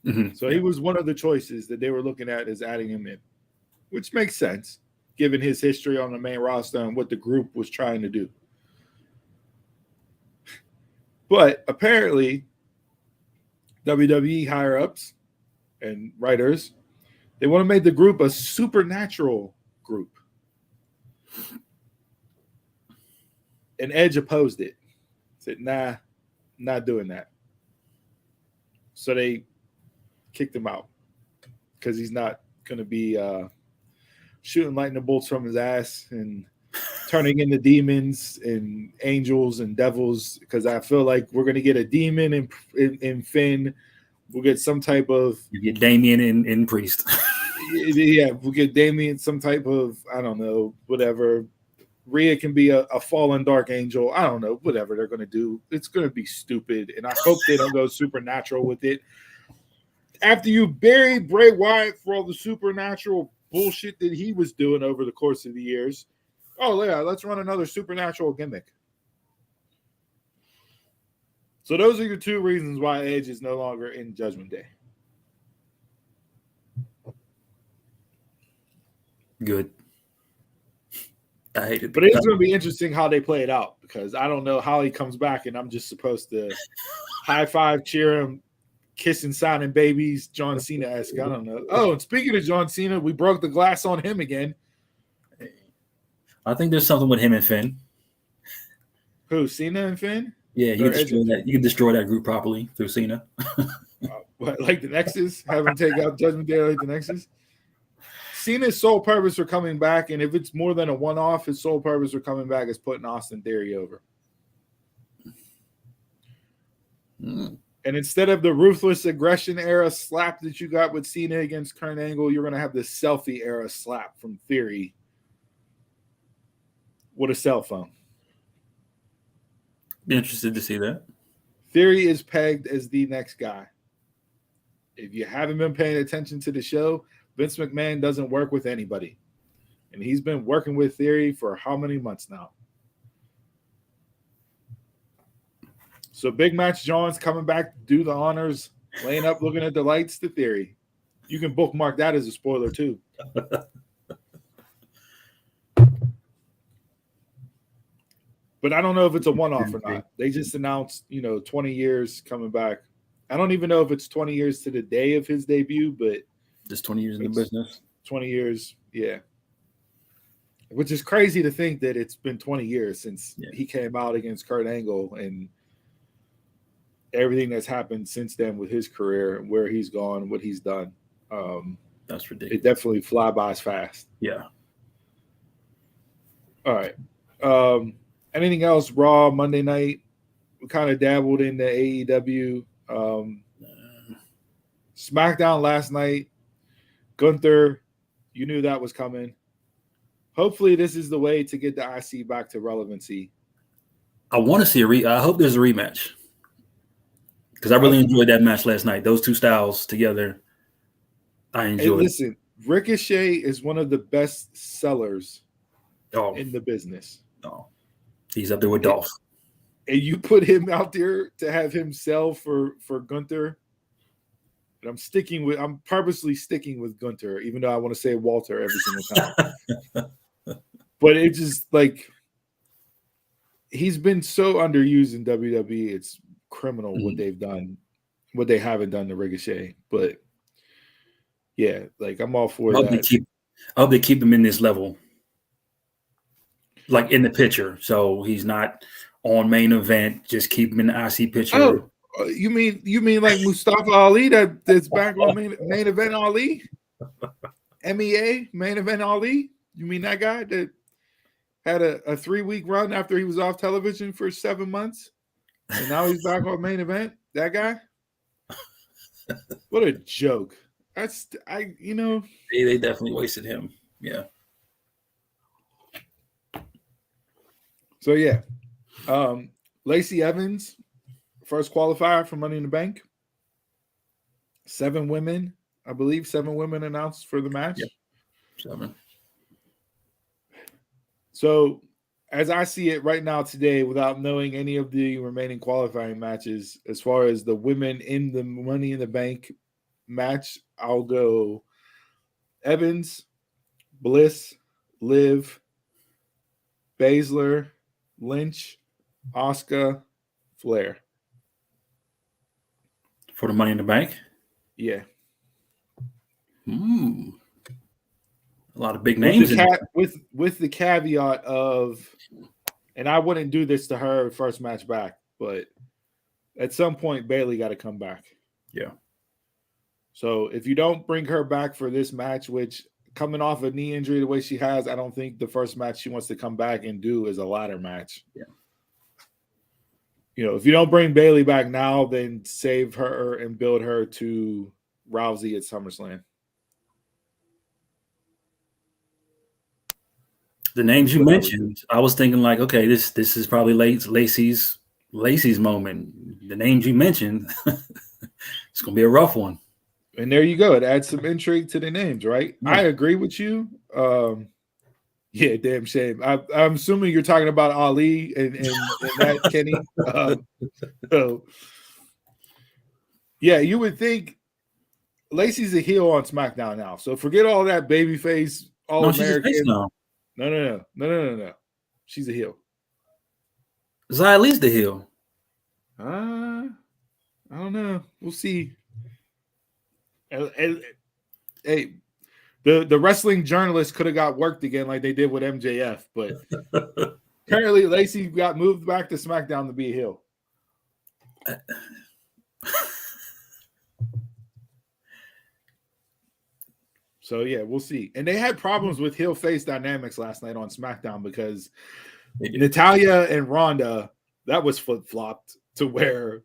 Mm-hmm. So he was one of the choices that they were looking at as adding him in, which makes sense given his history on the main roster and what the group was trying to do. But apparently, WWE higher-ups and writers, they want to make the group a supernatural group. And Edge opposed it. Said, nah, not doing that. So they kicked him out because he's not going to be shooting lightning bolts from his ass and turning into demons and angels and devils, because I feel like we're going to get a demon in Finn. We'll get some type of... You get Damien in Priest. Yeah, we'll get Damien some type of, I don't know, whatever. Rhea can be a fallen dark angel. I don't know, whatever they're going to do. It's going to be stupid, and I hope they don't go supernatural with it. After you buried Bray Wyatt for all the supernatural bullshit that he was doing over the course of the years, oh, yeah, let's run another supernatural gimmick. So those are your two reasons why Edge is no longer in Judgment Day. Good. I hate it. But it's going to be interesting how they play it out, because I don't know how he comes back and I'm just supposed to high five, cheer him, kissing, signing babies, John Cena-esque. I don't know. Oh, and speaking of John Cena, we broke the glass on him again. I think there's something with him and Finn. Who, Cena and Finn? Yeah, you can destroy that group properly through Cena. What, like the Nexus? Have him take out Judgment Day like the Nexus? Cena's sole purpose for coming back, and if it's more than a one-off, his sole purpose for coming back is putting Austin Theory over. And instead of the ruthless aggression era slap that you got with Cena against Kurt Angle, you're going to have the selfie era slap from Theory with a cell phone. Be interested to see that. Theory is pegged as the next guy. If you haven't been paying attention to the show, Vince McMahon doesn't work with anybody. And he's been working with Theory for how many months now? So Big Match John's coming back to do the honors, laying up, looking at the lights to Theory. You can bookmark that as a spoiler too. But I don't know if it's a one-off or not. They just announced, 20 years coming back. I don't even know if it's 20 years to the day of his debut, but just 20 years in the business. 20 years, yeah. Which is crazy to think that it's been 20 years since he came out against Kurt Angle, and everything that's happened since then with his career and where he's gone, what he's done. That's ridiculous. It definitely fly-bys fast. Yeah. All right. Anything else? Raw, Monday night. We kind of dabbled into AEW. SmackDown last night. Gunther, you knew that was coming. Hopefully this is the way to get the IC back to relevancy. I want to see I hope there's a rematch, because I really enjoyed that match last night. Those two styles together, I enjoyed. Hey, listen, Ricochet is one of the best sellers in the business. Oh, he's up there with Dolph. And you put him out there to have him sell for Gunther. And I'm purposely sticking with Gunther, even though I want to say Walter every single time. But it just he's been so underused in WWE. It's criminal what they've done, what they haven't done to Ricochet. But yeah, I'm all for that. I hope they keep him in this level, like in the picture. So he's not on main event. Just keep him in the IC picture. Oh. You mean like Mustafa Ali that's back on main event Ali? MEA, main event Ali? You mean that guy that had a 3-week run after he was off television for 7 months? And now he's back on main event? That guy? What a joke. They definitely wasted him. Yeah. So yeah. Lacey Evans, first qualifier for Money in the Bank. 7 women, I believe. 7 women announced for the match. Yep. 7. So as I see it right now today, without knowing any of the remaining qualifying matches, as far as the women in the Money in the Bank match, I'll go Evans, Bliss, Liv, Baszler, Lynch, Asuka, Flair. For the Money in the Bank? Yeah. A lot of big names. With the caveat of, and I wouldn't do this to her first match back, but at some point Bayley got to come back. Yeah. So if you don't bring her back for this match, which coming off a knee injury the way she has, I don't think the first match she wants to come back and do is a ladder match. Yeah. You know, if you don't bring Bayley back now, then save her and build her to Rousey at SummerSlam. The names you mentioned, I was thinking like, okay, this is probably Lacey's moment. The names you mentioned, it's gonna be a rough one. And there you go. It adds some intrigue to the names, right? Yeah. I agree with you. Yeah, damn shame. I'm assuming you're talking about Ali and that Kenny. So, yeah, you would think Lacey's a heel on SmackDown now. So forget all that babyface, all American. No. She's a heel. Xia the heel. I don't know. We'll see. Hey, the wrestling journalist could have got worked again like they did with MJF, but apparently Lacey got moved back to SmackDown to be a heel. So yeah, we'll see. And they had problems with heel face dynamics last night on SmackDown because Natalya and Ronda, that was flip flopped to where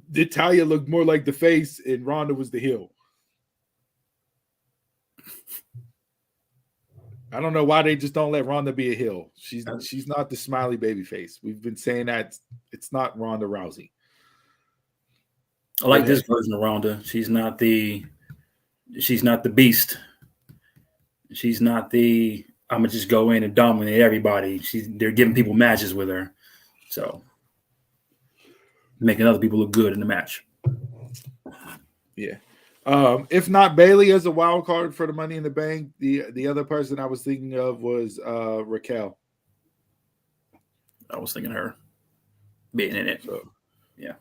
Natalya looked more like the face and Ronda was the heel. I don't know why they just don't let Ronda be a heel. She's not the smiley baby face. We've been saying that it's not Ronda Rousey. I like this version of Ronda. She's not the beast. She's not the I'm gonna just go in and dominate everybody. They're giving people matches with her. So making other people look good in the match. Yeah. If not Bayley as a wild card for the Money in the Bank, the other person I was thinking of was Raquel. I was thinking her being in it. So, yeah.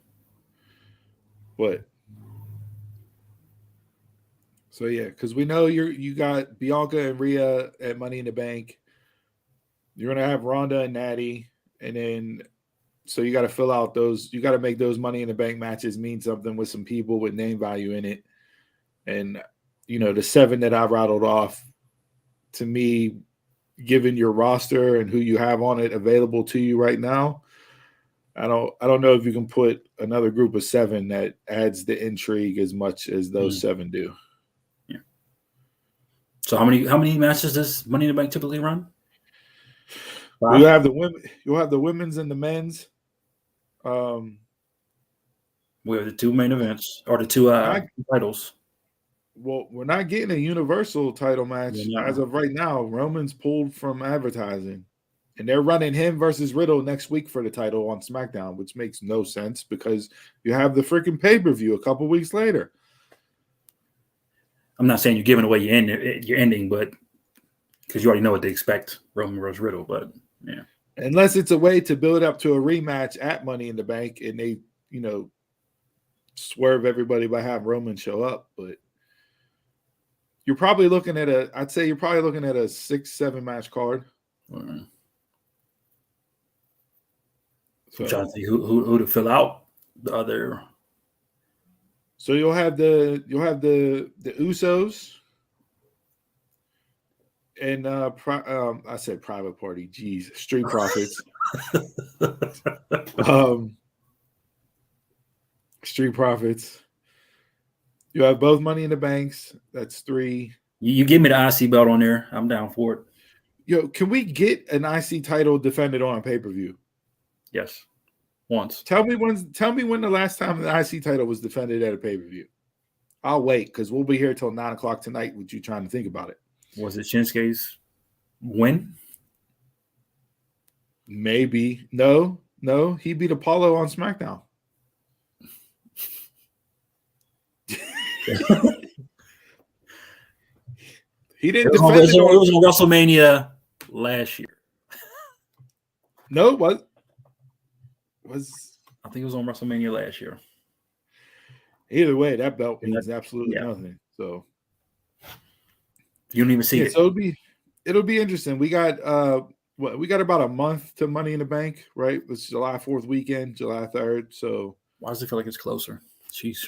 What? So yeah, because we know you got Bianca and Rhea at Money in the Bank. You're gonna have Ronda and Natty, and then so you got to fill out those. You got to make those Money in the Bank matches mean something with some people with name value in it. And, you know, the 7 that I rattled off, to me, given your roster and who you have on it available to you right now, I don't know if you can put another group of 7 that adds the intrigue as much as those 7 do. Yeah. So how many matches does Money in the Bank typically run? Well, you'll have the women's and the men's. We have the 2 main events or the 2 titles. Well, we're not getting a universal title match as of right now. Roman's pulled from advertising, and they're running him versus Riddle next week for the title on SmackDown, which makes no sense because you have the freaking pay-per-view a couple weeks later. I'm not saying you're giving away your ending, but because you already know what they expect, Roman versus Riddle. But yeah, unless it's a way to build up to a rematch at Money in the Bank, and they, you know, swerve everybody by having Roman show up, but. You're probably looking at a 6-7 match card. So, I'm trying to see who to fill out the other. So you'll have the Usos and I said Private Party. Jeez, Street Profits. Street Profits. You have both Money in the Banks. That's 3. You give me the IC belt on there. I'm down for it. Yo, can we get an IC title defended on pay-per-view? Yes. Once. Tell me when the last time the IC title was defended at a pay-per-view. I'll wait because we'll be here till 9:00 tonight with you trying to think about it. Was it Shinsuke's win? Maybe. No, he beat Apollo on SmackDown. He didn't defend it. It was on WrestleMania last year. No, was I think it was on WrestleMania last year. Either way, that belt means absolutely nothing. So you don't even see it. So it'll be interesting. We got we got about a month to Money in the Bank, right? It's July 4th weekend, July 3rd. So why does it feel like it's closer? Jeez.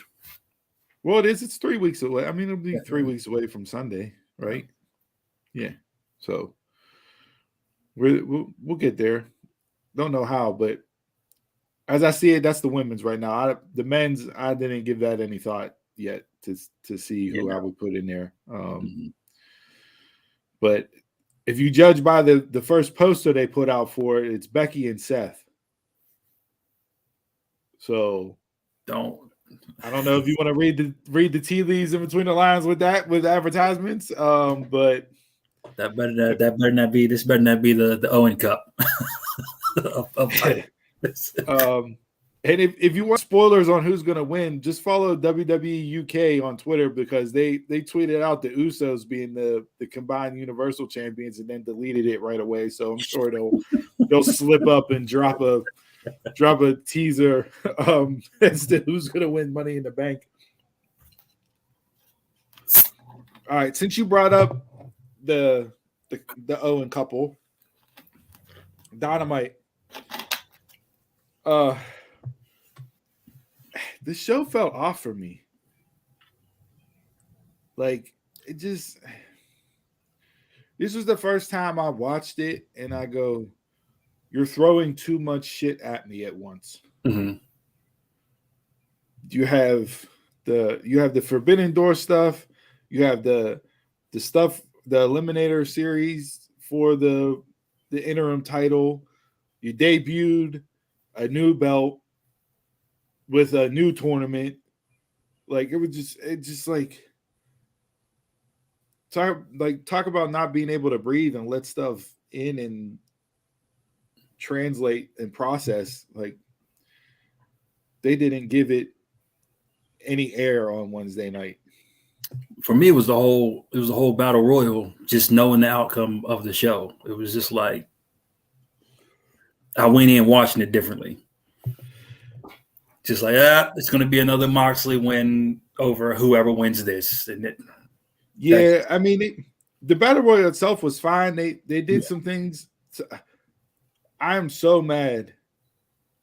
Well, it is. It's 3 weeks away. I mean, it'll be 3 weeks away from Sunday, right? Yeah. So we'll get there. Don't know how, but as I see it, that's the women's right now. The men's, I didn't give that any thought yet to see who I would put in there. But if you judge by the first poster they put out for it, it's Becky and Seth. So I don't know if you want to read the tea leaves in between the lines with advertisements, but this better not be the Owen Cup. And if you want spoilers on who's going to win, just follow WWE UK on Twitter because they tweeted out the Usos being the combined Universal Champions and then deleted it right away. So I'm sure they'll slip up and drop a teaser as to who's going to win Money in the Bank. All right, since you brought up the Owen couple, Dynamite. The show felt off for me. Like this was the first time I watched it, and I go, "You're throwing too much shit at me at once." Mm-hmm. You have the Forbidden Door stuff. You have the stuff, the Eliminator series for the interim title. You debuted a new belt with a new tournament. Like it just like talk about not being able to breathe and let stuff in and translate and process. Like they didn't give it any air on Wednesday night. For me, it was the whole battle royal, just knowing the outcome of the show. It was just like I went in watching it differently. Just like, it's going to be another Moxley win over whoever wins this. And I mean, the battle royal itself was fine. They did some things. I am so mad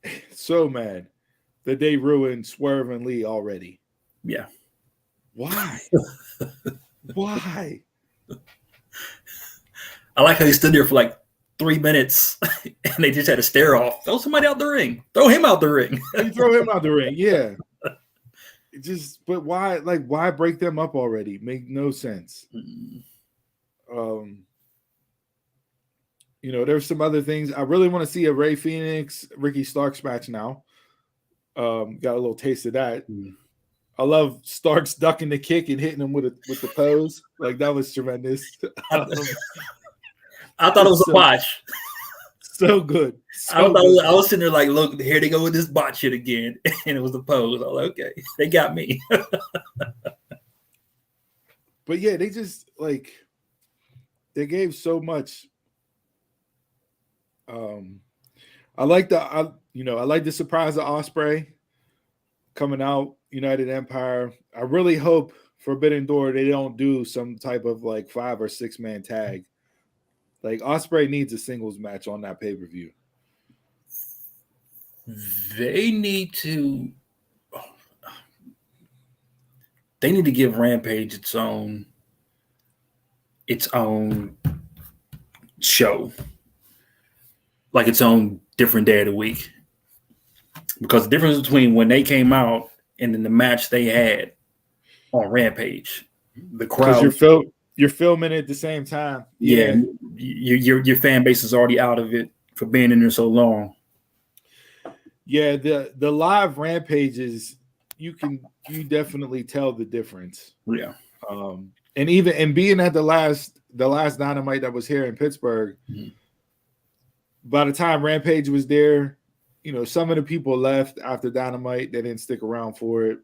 that they ruined Swerve and Lee already. Yeah. Why? Why? I like how he stood there for like 3 minutes and they just had to stare off. Throw somebody out the ring. Throw him out the ring. Throw him out the ring. Yeah. But why? Like, why break them up already? Make no sense. There's some other things. I really want to see a Rey Fenix, Ricky Starks match now. Got a little taste of that. I love Starks ducking the kick and hitting him with the pose. Like that was tremendous. I thought it was a botch. So good. I was sitting there like, look, here they go with this botch shit again. And it was the pose. I was like, okay, they got me. But yeah, they just like they gave so much. I like the surprise of Ospreay coming out, United Empire. I really hope Forbidden Door they don't do some type of like 5 or 6 man tag. Like Ospreay needs a singles match on that pay-per-view. They need to give Rampage its own show. Like its own different day of the week. Because the difference between when they came out and then the match they had on Rampage, the crowd. Because you're filming it at the same time. Yeah. Your fan base is already out of it for being in there so long. Yeah, the live Rampages, you definitely tell the difference. Yeah. And being at the last Dynamite that was here in Pittsburgh, by the time Rampage was there, some of the people left after Dynamite. They didn't stick around for it.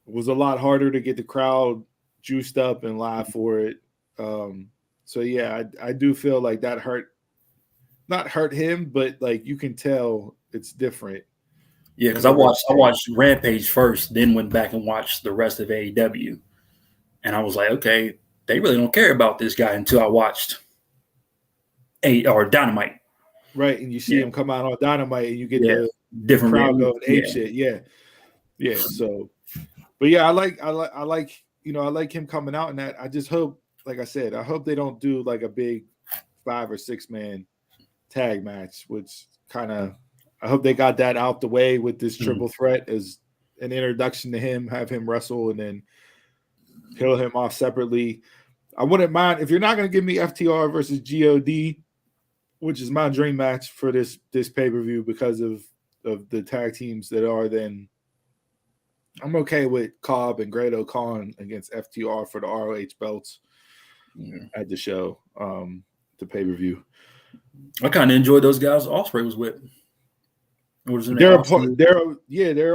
It was a lot harder to get the crowd juiced up and live for it. So yeah, I do feel like that not hurt him, but like you can tell it's different. Yeah, because I watched Rampage first, then went back and watched the rest of AEW, and I was like, okay, they really don't care about this guy until I watched Dynamite. Right, and you see him come out on Dynamite, and you get the different crowd going ape shit. Yeah. So, but yeah, I like him coming out in that. I just hope, like I said, I hope they don't do like a big 5 or 6 man tag match, which I hope they got that out the way with this triple threat as an introduction to him, have him wrestle, and then kill him off separately. I wouldn't mind if you're not going to give me FTR versus GOD, which is my dream match for this pay-per-view because of the tag teams that are, then I'm okay with Cobb and Great O'Khan against FTR for the ROH belts at the show, the pay-per-view. I kind of enjoyed those guys Ospreay was with. They're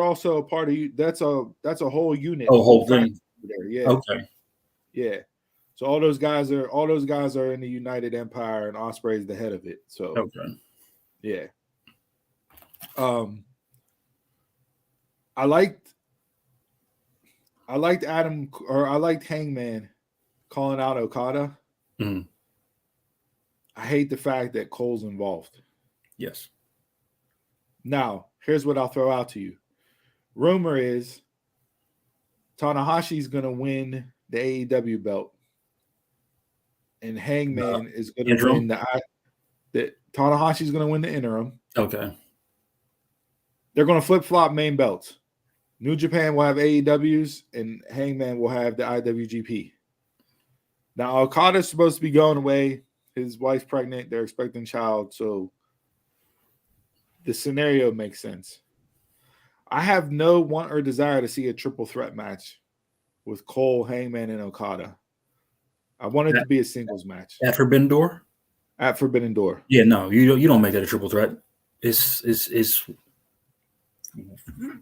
also a part of you. That's a whole unit. Oh, whole thing. There. Yeah. Okay. Yeah. So all those guys are in the United Empire, and Ospreay's the head of it. So okay. Yeah. I liked Hangman calling out Okada. Mm-hmm. I hate the fact that Cole's involved. Yes. Now, here's what I'll throw out to you. Rumor is Tanahashi's going to win the AEW belt, and Hangman is going to win Tanahashi's going to win the interim. Okay. They're going to flip-flop main belts. New Japan will have AEWs, and Hangman will have the IWGP. Now, Okada's supposed to be going away. His wife's pregnant. They're expecting a child, so the scenario makes sense. I have no want or desire to see a triple threat match with Cole, Hangman, and Okada. I want it to be a singles match. At Forbidden Door? At Forbidden Door. Yeah, no, you don't make that a triple threat. It's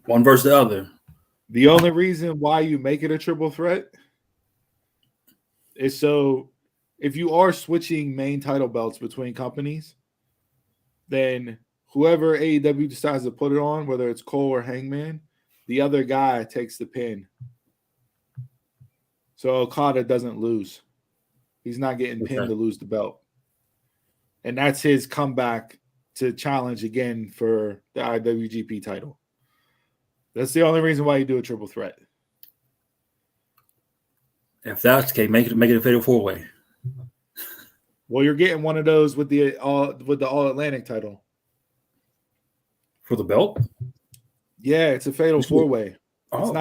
one versus the other. The only reason why you make it a triple threat is so if you are switching main title belts between companies, then whoever AEW decides to put it on, whether it's Cole or Hangman, the other guy takes the pin. So Okada doesn't lose. He's not getting pinned to lose the belt. And that's his comeback to challenge again for the IWGP title. That's the only reason why you do a triple threat. If that's the case, make it a fatal 4-way. Well, you're getting one of those with the All Atlantic title. For the belt? Yeah, it's a fatal 4-way. Oh. It's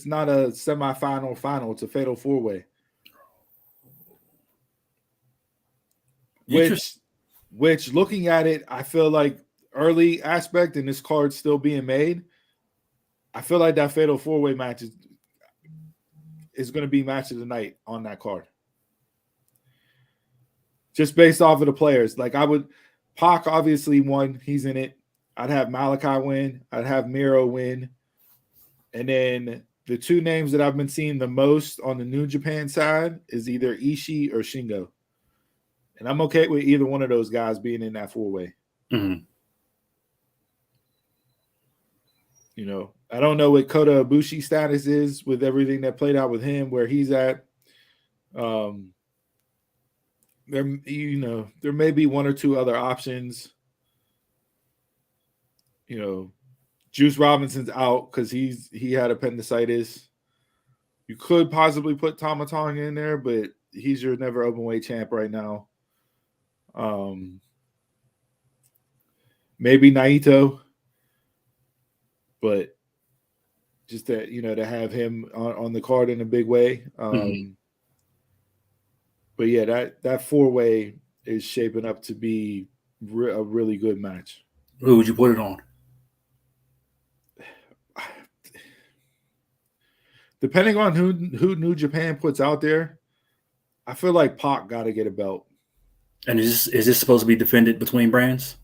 not a semifinal final. It's a fatal 4-way. Which looking at it, I feel like early aspect in this card still being made, I feel like that fatal 4-way match is going to be match of the night on that card. Just based off of the players. Like Pac obviously won. He's in it. I'd have Malachi win. I'd have Miro win. And then the two names that I've been seeing the most on the New Japan side is either Ishii or Shingo. And I'm okay with either one of those guys being in that 4-way. Mm-hmm. I don't know what Kota Ibushi's status is with everything that played out with him, where he's at. There may be one or two other options. Juice Robinson's out because he had appendicitis. You could possibly put Tama Tonga in there, but he's your never open weight champ right now. Maybe Naito, but just that to have him on the card in a big way. But yeah, that 4-way is shaping up to be a really good match. Who would you put it on? Depending on who New Japan puts out there, I feel like Pac got to get a belt. And is this supposed to be defended between brands?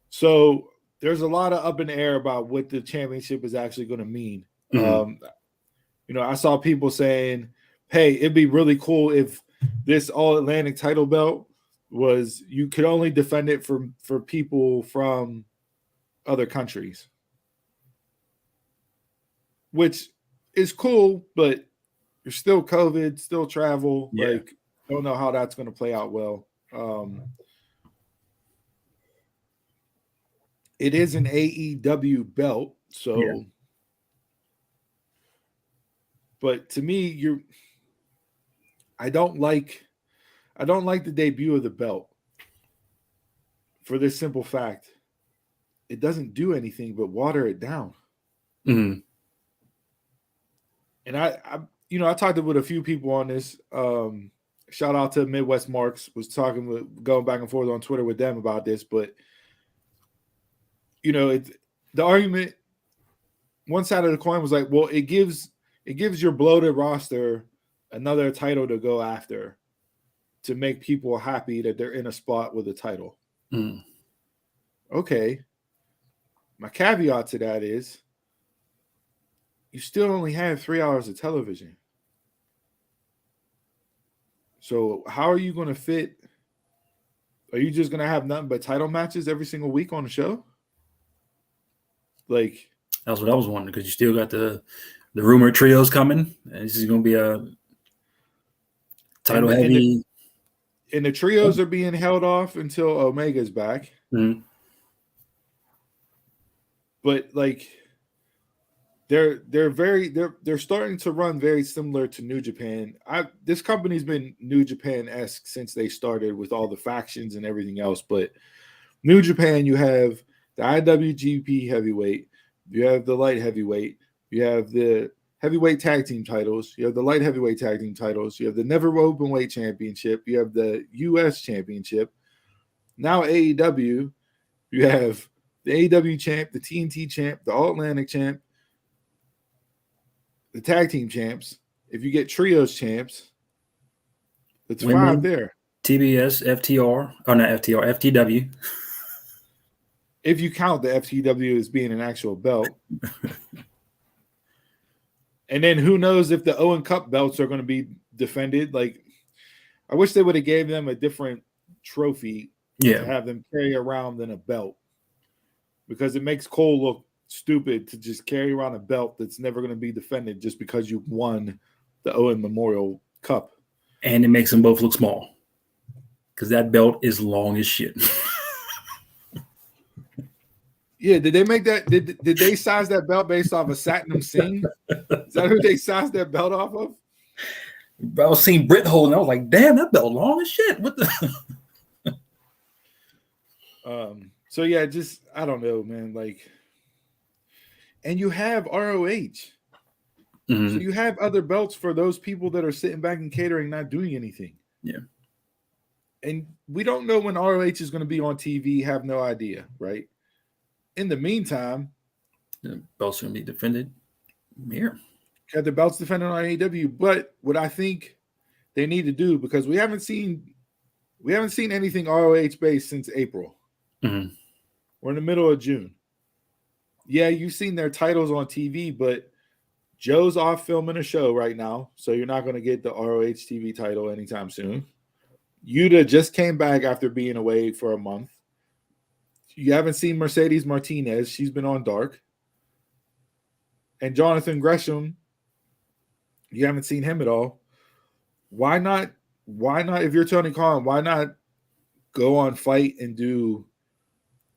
So there's a lot of up in the air about what the championship is actually going to mean. Mm-hmm. I saw people saying, "Hey, it'd be really cool if this All Atlantic title belt was you could only defend it for people from other countries," which is cool, but you're still COVID, still travel. Yeah. Like, don't know how that's going to play out well. It is an AEW belt, so. Yeah. But to me, I don't like the debut of the belt for this simple fact. It doesn't do anything but water it down. Mm-hmm. And I talked with a few people on this. Shout out to Midwest Marks, was going back and forth on Twitter with them about this, but it's the argument. One side of the coin was like, well, it gives your bloated roster another title to go after to make people happy that they're in a spot with a title. Mm. Okay. My caveat to that is you still only have 3 hours of television. So how are you going to fit? Are you just going to have nothing but title matches every single week on the show? Like, that's what I was wondering, because you still got the rumored trios coming. And this is going to be a title heavy. And the trios are being held off until Omega's back. Mm-hmm. But like, they're starting to run very similar to New Japan. This company's been New Japan-esque since they started with all the factions and everything else. But New Japan, you have the IWGP heavyweight, you have the light heavyweight, you have the heavyweight tag team titles, you have the light heavyweight tag team titles, you have the Never Openweight Championship, you have the US Championship. Now AEW, you have the AEW champ, the TNT champ, the All Atlantic champ, the tag team champs. If you get trios champs, that's Women, 5 there. TBS, FTR, or not FTR, FTW. If you count the FTW as being an actual belt. And then who knows if the Owen Cup belts are going to be defended. Like, I wish they would have gave them a different trophy to have them carry around than a belt. Because it makes Cole look stupid to just carry around a belt that's never going to be defended just because you won the Owen Memorial Cup. And it makes them both look small. Because that belt is long as shit. Yeah, did they make that? Did they size that belt based off of Satnam Singh? Is that who they sized that belt off of? I was seeing Britt holding. I was like, "Damn, that belt long as shit." What the? So yeah, just I don't know, man. Like, and you have ROH, so you have other belts for those people that are sitting back and catering, not doing anything. Yeah. And we don't know when ROH is going to be on TV. Have no idea, right? In the meantime, the belts are going to be defended here. Have the belts defended on AEW. But what I think they need to do, because we haven't seen anything ROH based since April. Mm-hmm. We're in the middle of June. Yeah, you've seen their titles on TV, but Joe's off filming a show right now, so you're not going to get the ROH TV title anytime soon. Yuta just came back after being away for a month. You haven't seen Mercedes Martinez. She's been on Dark. And Jonathan Gresham, you haven't seen him at all. Why not, if you're Tony Khan, why not go on Fight and do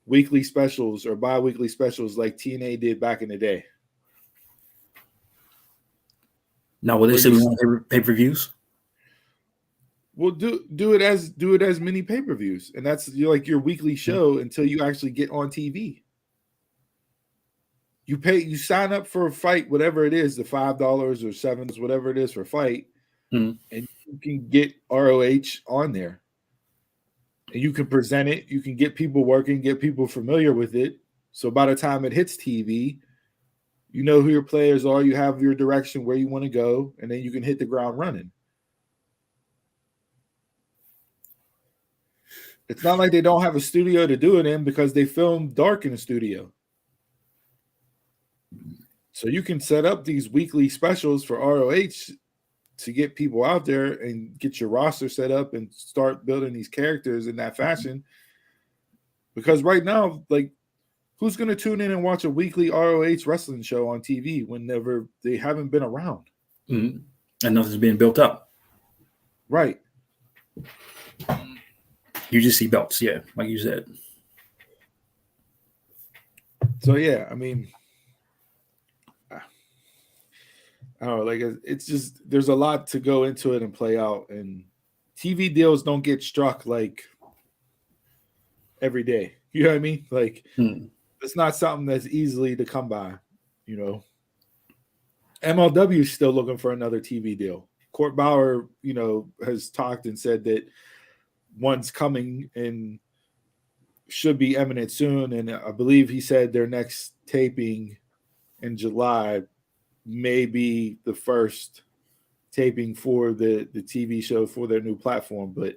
weekly specials or bi-weekly specials like TNA did back in the day? Now, will they still be on pay-per-views? Well, do it as many pay-per-views, and that's your weekly show until you actually get on TV. You sign up for a Fight, whatever it is, the $5 or $7, whatever it is for Fight, and you can get ROH on there, and you can present it. You can get people working, get people familiar with it. So by the time it hits TV, you know who your players are. You have your direction where you want to go, and then you can hit the ground running. It's not like they don't have a studio to do it in because they film dark in the studio. So you can set up these weekly specials for ROH to get people out there and get your roster set up and start building these characters in that fashion. Because right now, like, who's going to tune in and watch a weekly ROH wrestling show on TV whenever they haven't been around? Mm-hmm. And nothing's being built up. Right. You just see belts, yeah, like you said. So, yeah, I mean, I don't know, like, it's just, there's a lot to go into it and play out. And TV deals don't get struck, like, every day. You know what I mean? Like, it's not something that's easily to come by, you know. MLW is still looking for another TV deal. Court Bauer, you know, has talked and said that one's coming and should be imminent soon. And I believe he said their next taping in July may be the first taping for the TV show for their new platform, but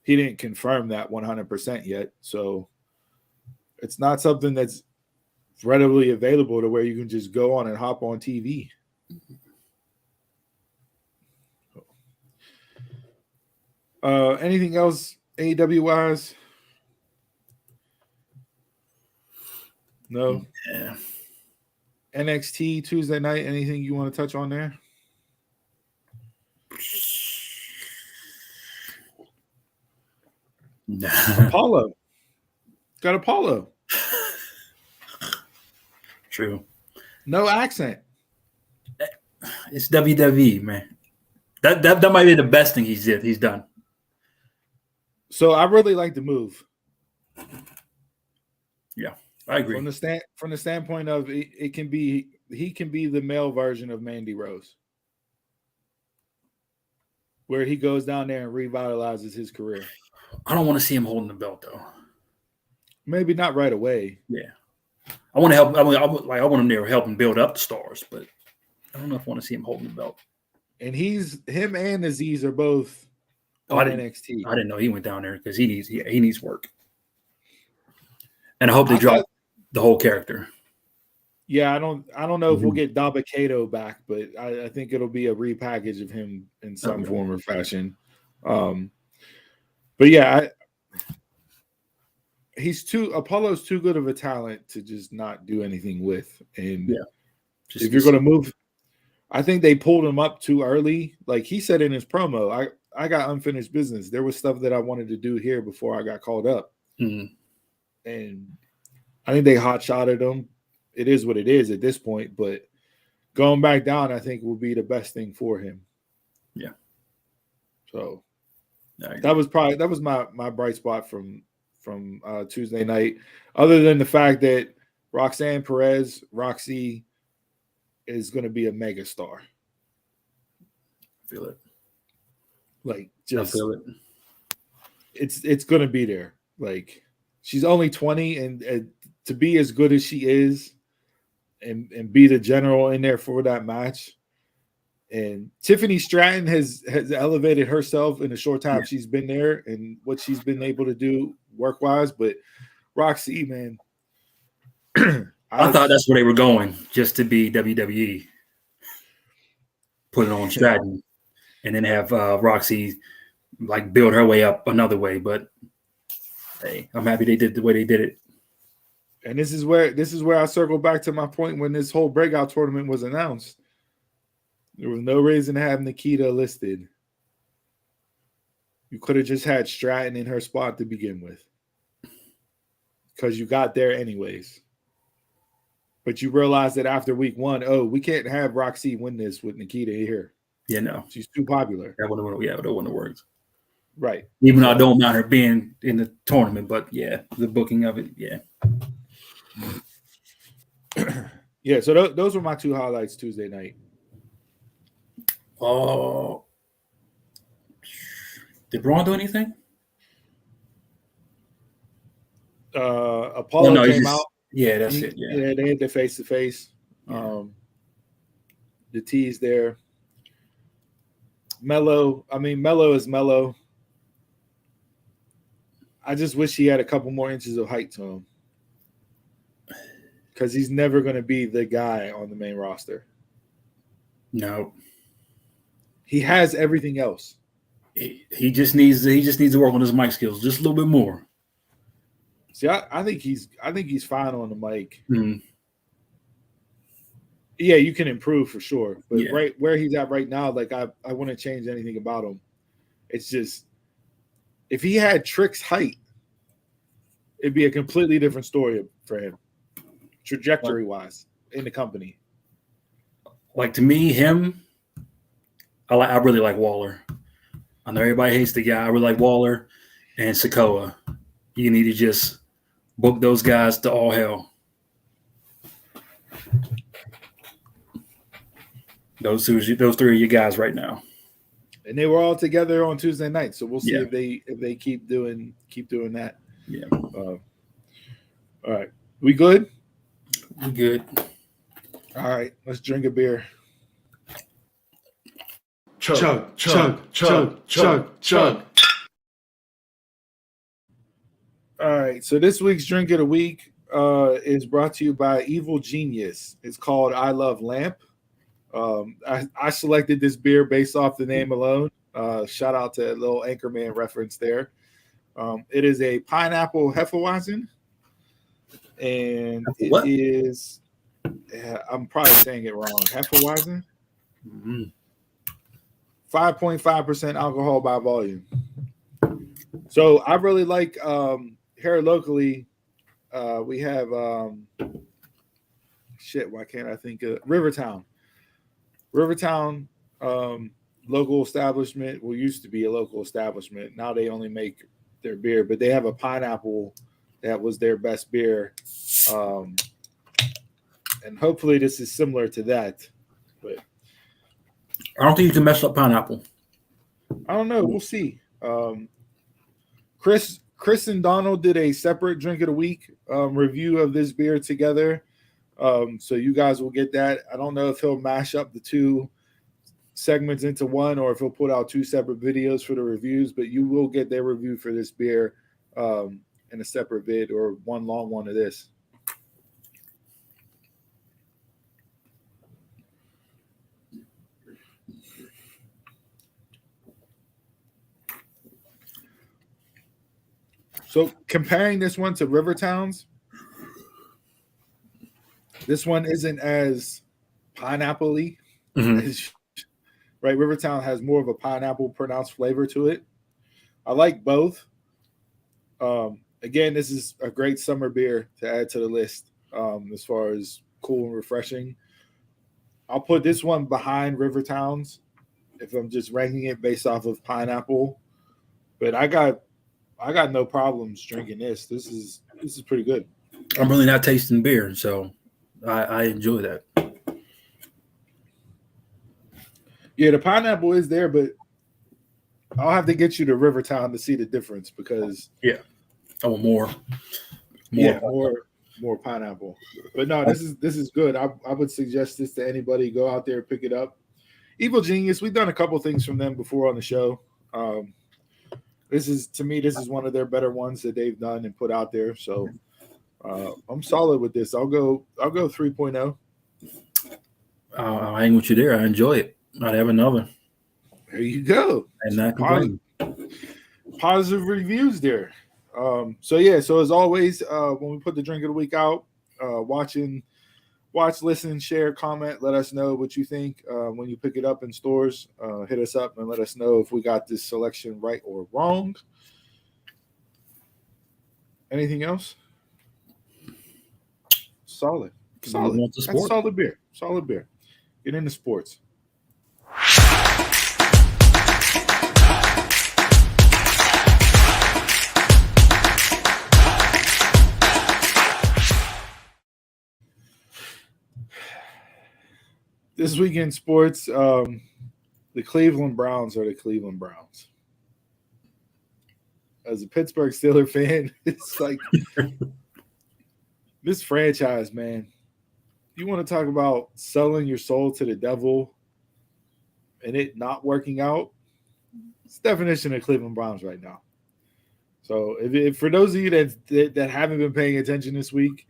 he didn't confirm that 100% yet. So it's not something that's readily available to where you can just go on and hop on TV. Anything else AEW wise? No. Yeah. NXT Tuesday night. Anything you want to touch on there? Apollo. Got Apollo. True. No accent. It's WWE, man. That might be the best thing he's done. So I really like the move. Yeah, I agree. From the standpoint of he can be the male version of Mandy Rose, where he goes down there and revitalizes his career. I don't want to see him holding the belt though. Maybe not right away. Yeah, I want to help. I want him there to help him build up the stars, but I don't know if I want to see him holding the belt. And him and Aziz are both on NXT. I didn't know he went down there because he needs work. And I hope they drop the whole character. Yeah, I don't know if we'll get Dabba-Kato back, but I think it'll be a repackage of him in some form or fashion. But yeah, Apollo's too good of a talent to just not do anything with. And if you're going to move, I think they pulled him up too early. Like he said in his promo, I got unfinished business. There was stuff that I wanted to do here before I got called up. Mm-hmm. And I think they hot-shotted him. It is what it is at this point, but going back down, I think will be the best thing for him. Yeah. So that was my bright spot from Tuesday night. Other than the fact that Roxanne Perez, Roxy, is going to be a mega star. I feel it. Like just I feel it. It's going to be there. Like she's only 20, and to be as good as she is. And be the general in there for that match. And Tiffany Stratton has elevated herself in the short time she's been there and what she's been able to do work-wise. But Roxy, man. I thought that's where they were going, just to be WWE. Put it on Stratton. And then have Roxy like build her way up another way. But hey, I'm happy they did the way they did it. And this is where I circle back to my point when this whole breakout tournament was announced. There was no reason to have Nikita listed. You could have just had Stratton in her spot to begin with. Because you got there anyways. But you realized that after week 1, we can't have Roxy win this with Nikita here. Yeah, no. She's too popular. That wouldn't have worked. Right. Even though I don't mind her being in the tournament, but yeah, the booking of it, yeah. Yeah, so those were my two highlights Tuesday night. Oh, did Braun do anything? Apollo came out. Yeah, that's it. Yeah, they had the face-to-face. The T's there. Mello is Mello. I just wish he had a couple more inches of height to him. Because he's never going to be the guy on the main roster. No. He has everything else. He just needs to work on his mic skills just a little bit more. See, I think he's fine on the mic. Mm-hmm. Yeah, you can improve for sure. But Yeah. right where he's at right now, like I wouldn't change anything about him. It's just if he had Trick's height, it'd be a completely different story for him, trajectory-wise, in the company. Like to me, him, I really like Waller. I know everybody hates the guy. I really like Waller and Sokoa. You need to just book those guys to all hell. Those three are your guys right now. And they were all together on Tuesday night, so we'll see Yeah. if they keep doing that. Yeah. All right, we good? We good. All right, let's drink a beer. Chug, chug, chug, chug, chug. All right, so this week's drink of the week is brought to you by Evil Genius. It's called I Love Lamp. I selected this beer based off the name alone. Shout out to a little Anchorman reference there. It is a pineapple Hefeweizen, and What? it is. I'm probably saying it wrong. Hefeweizen. Mm-hmm. 5.5% alcohol by volume. So I really like here locally. We have why can't I think of Rivertown? Rivertown local establishment. Well, used to be a local establishment. Now they only make their beer, but they have a pineapple that was their best beer. And hopefully this is similar to that. But I don't think you can mess up pineapple. I don't know. We'll see. Chris and Donald did a separate drink of the week review of this beer together. So you guys will get that. I don't know if he'll mash up the two segments into one or if he'll put out two separate videos for the reviews, but you will get their review for this beer in a separate vid or one long one of this. So comparing this one to Rivertown's, this one isn't as pineapple-y. Mm-hmm. Right? Rivertown has more of a pineapple pronounced flavor to it. I like both. Again, this is a great summer beer to add to the list as far as cool and refreshing. I'll put this one behind Rivertown's if I'm just ranking it based off of pineapple. But I got no problems drinking this. This is pretty good. I'm really not tasting beer, so I enjoy that. Yeah, the pineapple is there, but I'll have to get you to Rivertown to see the difference because I want more. More pineapple. But no, this is good. I would suggest this to anybody. Go out there, pick it up. Evil Genius. We've done a couple things from them before on the show. This is one of their better ones that they've done and put out there. So I'm solid with this. I'll go 3.0. I'll hang with you there. I enjoy it. I'd have another. There you go. And not complaining. Positive reviews there. So as always, when we put the drink of the week out, watch, listen, share, comment, let us know what you think when you pick it up in stores. Hit us up and let us know if we got this selection right or wrong. Anything else? Solid. That's solid beer. Solid beer. Get into sports. This week in sports, the Cleveland Browns are the Cleveland Browns. As a Pittsburgh Steelers fan, it's like this franchise, man. You want to talk about selling your soul to the devil and it not working out? It's the definition of Cleveland Browns right now. So, if for those of you that haven't been paying attention this week,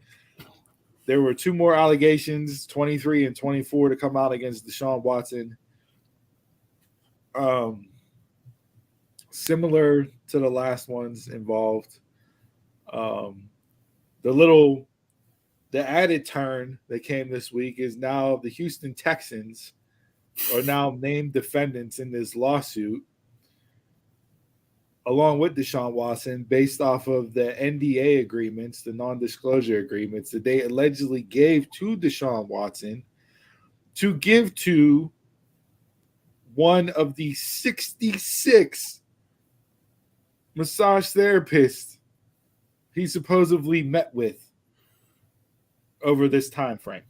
there were 2 more allegations, 23 and 24, to come out against Deshaun Watson. Similar to the last ones involved. The added turn that came this week is now the Houston Texans are now named defendants in this lawsuit, along with Deshaun Watson, based off of the NDA agreements, the non-disclosure agreements that they allegedly gave to Deshaun Watson to give to one of the 66 massage therapists he supposedly met with over this time frame.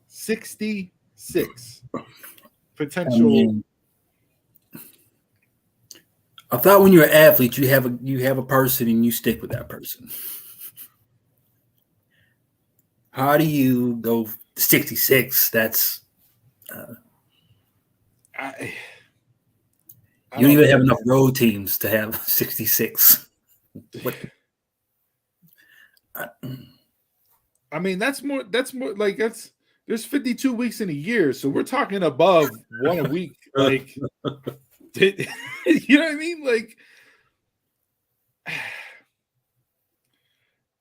66 potential. I thought when you're an athlete, you have a person and you stick with that person. How do you go 66? That's you don't even have enough road teams to have 66. I mean, that's more like there's 52 weeks in a year, so we're talking above one a week. Like, you know what I mean? Like,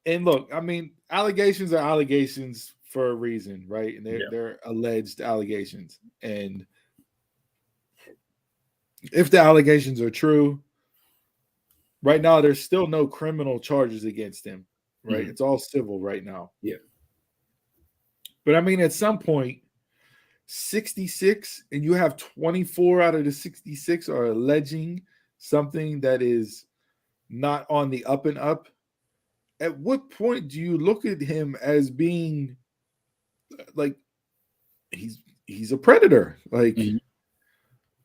and look, I mean, allegations are allegations for a reason, right? And they're alleged allegations. And if the allegations are true, right now there's still no criminal charges against him, right? Mm-hmm. It's all civil right now. Yeah. But I mean, at some point, 66, and you have 24 out of the 66 are alleging something that is not on the up and up. At what point do you look at him as being like he's a predator, like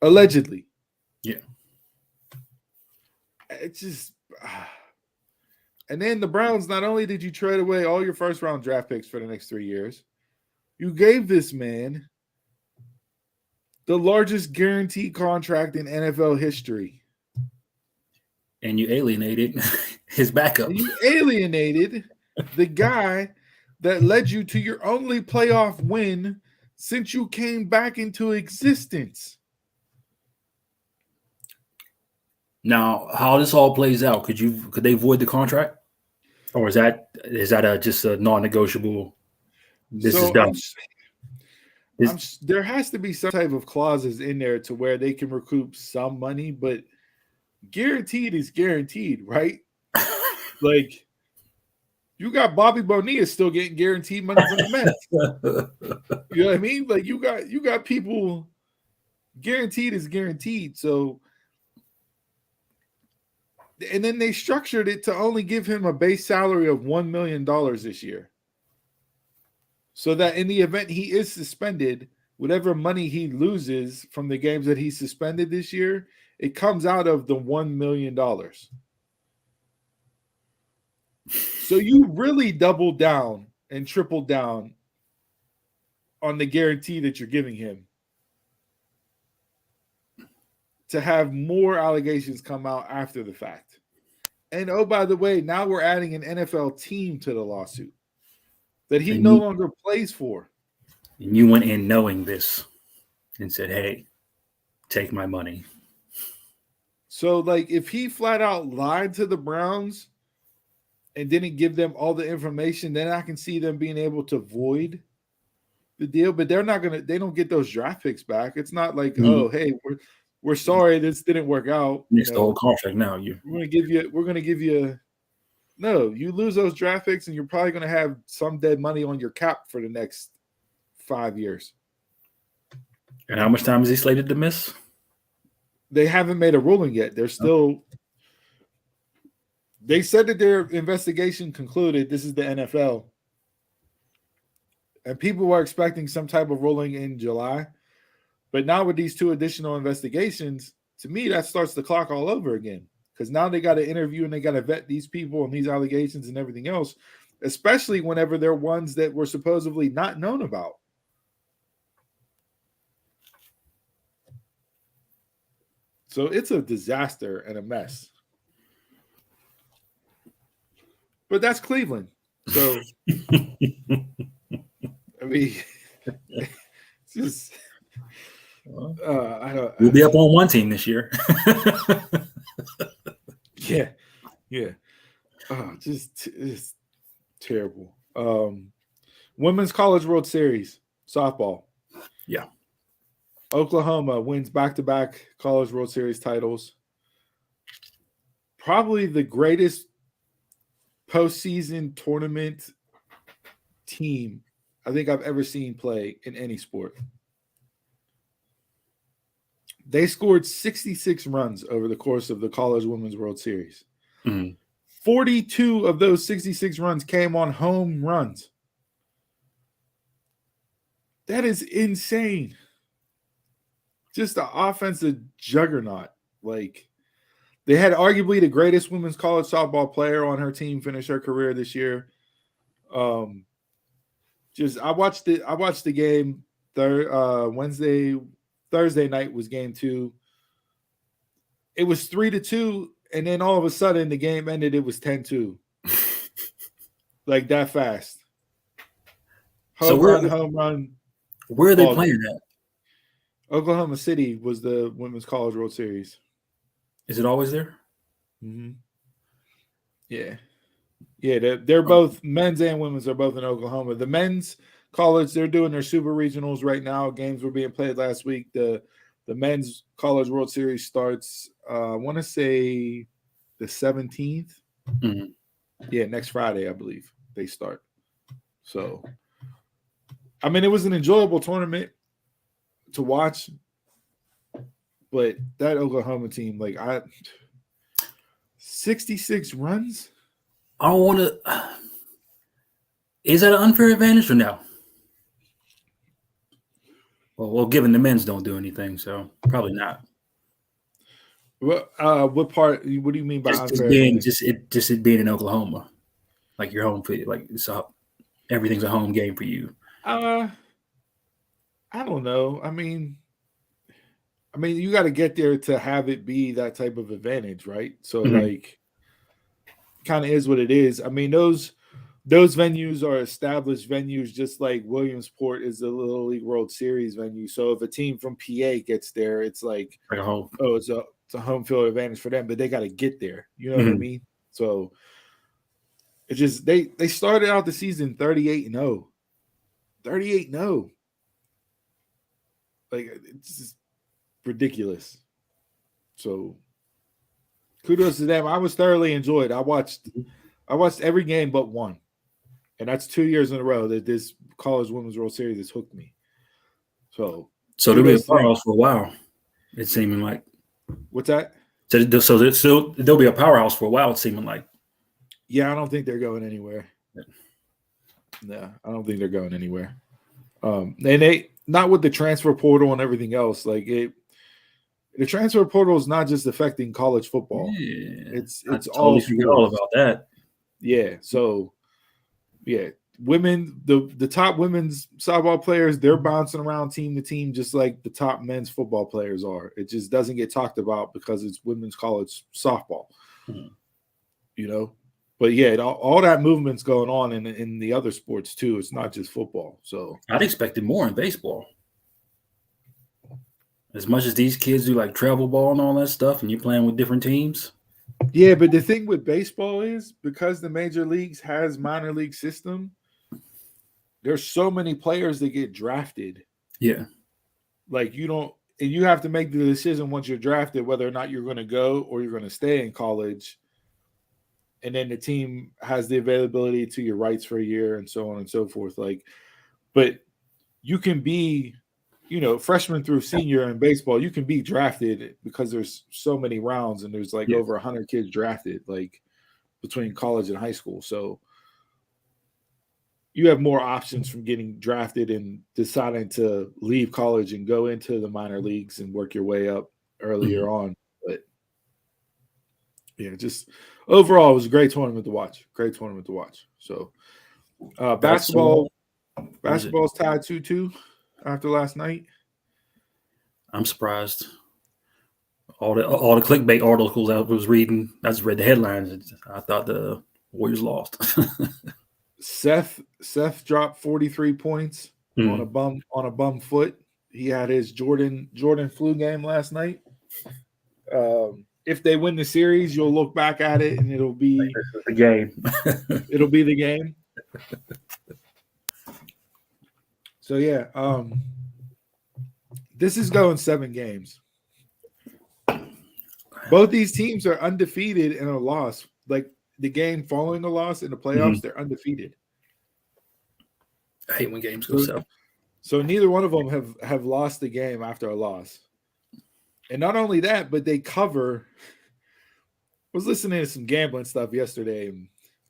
allegedly? Yeah. It's just and then the Browns, not only did you trade away all your first round draft picks for the next 3 years, you gave this man the largest guaranteed contract in NFL history. And you alienated his backup. And you alienated the guy that led you to your only playoff win since you came back into existence. Now, how this all plays out, could they void the contract? Or is that just a non-negotiable? This is done. There has to be some type of clauses in there to where they can recoup some money, but guaranteed is guaranteed, right? Like, you got Bobby Bonilla still getting guaranteed money from the Mets. You know what I mean? Like, you got people, guaranteed is guaranteed. So, and then they structured it to only give him a base salary of $1 million this year. So that in the event he is suspended, whatever money he loses from the games that he suspended this year, it comes out of the $1 million. So you really doubled down and tripled down on the guarantee that you're giving him to have more allegations come out after the fact. And oh, by the way, now we're adding an NFL team to the lawsuit that he no longer plays for. And you went in knowing this and said, hey, take my money. So, like, if he flat out lied to the Browns and didn't give them all the information, then I can see them being able to void the deal. But they don't get those draft picks back. It's not like, oh, hey, we're sorry this didn't work out. It's the whole contract now. We're gonna give you. No, you lose those draft picks, and you're probably going to have some dead money on your cap for the next 5 years. And how much time is he slated to miss? They haven't made a ruling yet. They're still. They said that their investigation concluded. This is the NFL, and people were expecting some type of ruling in July. But now with these 2 additional investigations, to me, that starts the clock all over again. Because now they got to interview and they got to vet these people and these allegations and everything else, especially whenever they're ones that were supposedly not known about. So it's a disaster and a mess. But that's Cleveland. So, I mean, it's just, I don't. We'll be up on one team this year. Yeah. Just it's terrible. Women's College World Series softball. Yeah. Oklahoma wins back-to-back College World Series titles. Probably the greatest postseason tournament team I think I've ever seen play in any sport. They scored 66 runs over the course of the College Women's World Series. Mm-hmm. 42 of those 66 runs came on home runs. That is insane. Just the offensive juggernaut. Like, they had arguably the greatest women's college softball player on her team finish her career this year. I watched the game Thursday night was game 2. It was 3-2, and then all of a sudden the game ended. It was 10-2. Like that fast. Home run. Where are they playing at? Oklahoma City was the Women's College World Series. Is it always there? Mm-hmm. Yeah. They're both men's and women's are both in Oklahoma. The men's college, they're doing their super regionals right now. Games were being played last week. The men's College World Series starts, I want to say the 17th. Mm-hmm. Yeah, next Friday, I believe they start. So, I mean, it was an enjoyable tournament to watch, but that Oklahoma team, 66 runs. I don't want to. Is that an unfair advantage or no? Well, given the men's don't do anything, so probably not. What part? What do you mean by unfair? It being in Oklahoma, like your home field, like everything's a home game for you. I don't know. I mean, you got to get there to have it be that type of advantage, right? So, kind of is what it is. I mean, those venues are established venues, just like Williamsport is the Little League World Series venue. So, if a team from PA gets there, it's like a home. Oh, it's a home field advantage for them, but they got to get there. You know what I mean? So, it's just they started out the season 38-0. 38-0. Like, it's just ridiculous. So kudos to them. I was thoroughly enjoyed. I watched every game but one. And that's 2 years in a row that this College Women's World Series has hooked me. So there'll be a powerhouse for a while. It's seeming like. What's that? So there'll be a powerhouse for a while, it's seeming like. Yeah, I don't think they're going anywhere. No, I don't think they're going anywhere. And they not with the transfer portal and everything else. Like the transfer portal is not just affecting college football. Yeah, it's totally forget all about that. Yeah. So women, the top women's softball players, they're bouncing around team to team just like the top men's football players are. It just doesn't get talked about because it's women's college softball. You know? But yeah, all that movement's going on in the other sports too. It's not just football. So I'd expected more in baseball. As much as these kids do like travel ball and all that stuff, and you're playing with different teams. Yeah, but the thing with baseball is because the major leagues has minor league system, there's so many players that get drafted. Yeah. Like you have to make the decision once you're drafted whether or not you're going to go or you're going to stay in college. And then the team has the availability to your rights for a year and so on and so forth. But you can be, freshman through senior in baseball, you can be drafted because there's so many rounds and there's over 100 kids drafted, between college and high school. So you have more options from getting drafted and deciding to leave college and go into the minor leagues and work your way up earlier on. But yeah, just overall, it was a great tournament to watch. So basketball's tied 2-2 after last night. I'm surprised. all the clickbait articles I was reading. I just read the headlines. I thought the Warriors lost. Seth dropped 43 points on a bum foot. He had his Jordan flu game last night. If they win the series, you'll look back at it and it'll be the game. It'll be the game. So yeah, this is going 7 games. Both these teams are undefeated in a loss. Like the game following a loss in the playoffs, they're undefeated. I hate when games go south. So neither one of them have lost the game after a loss. And not only that, but they cover. I was listening to some gambling stuff yesterday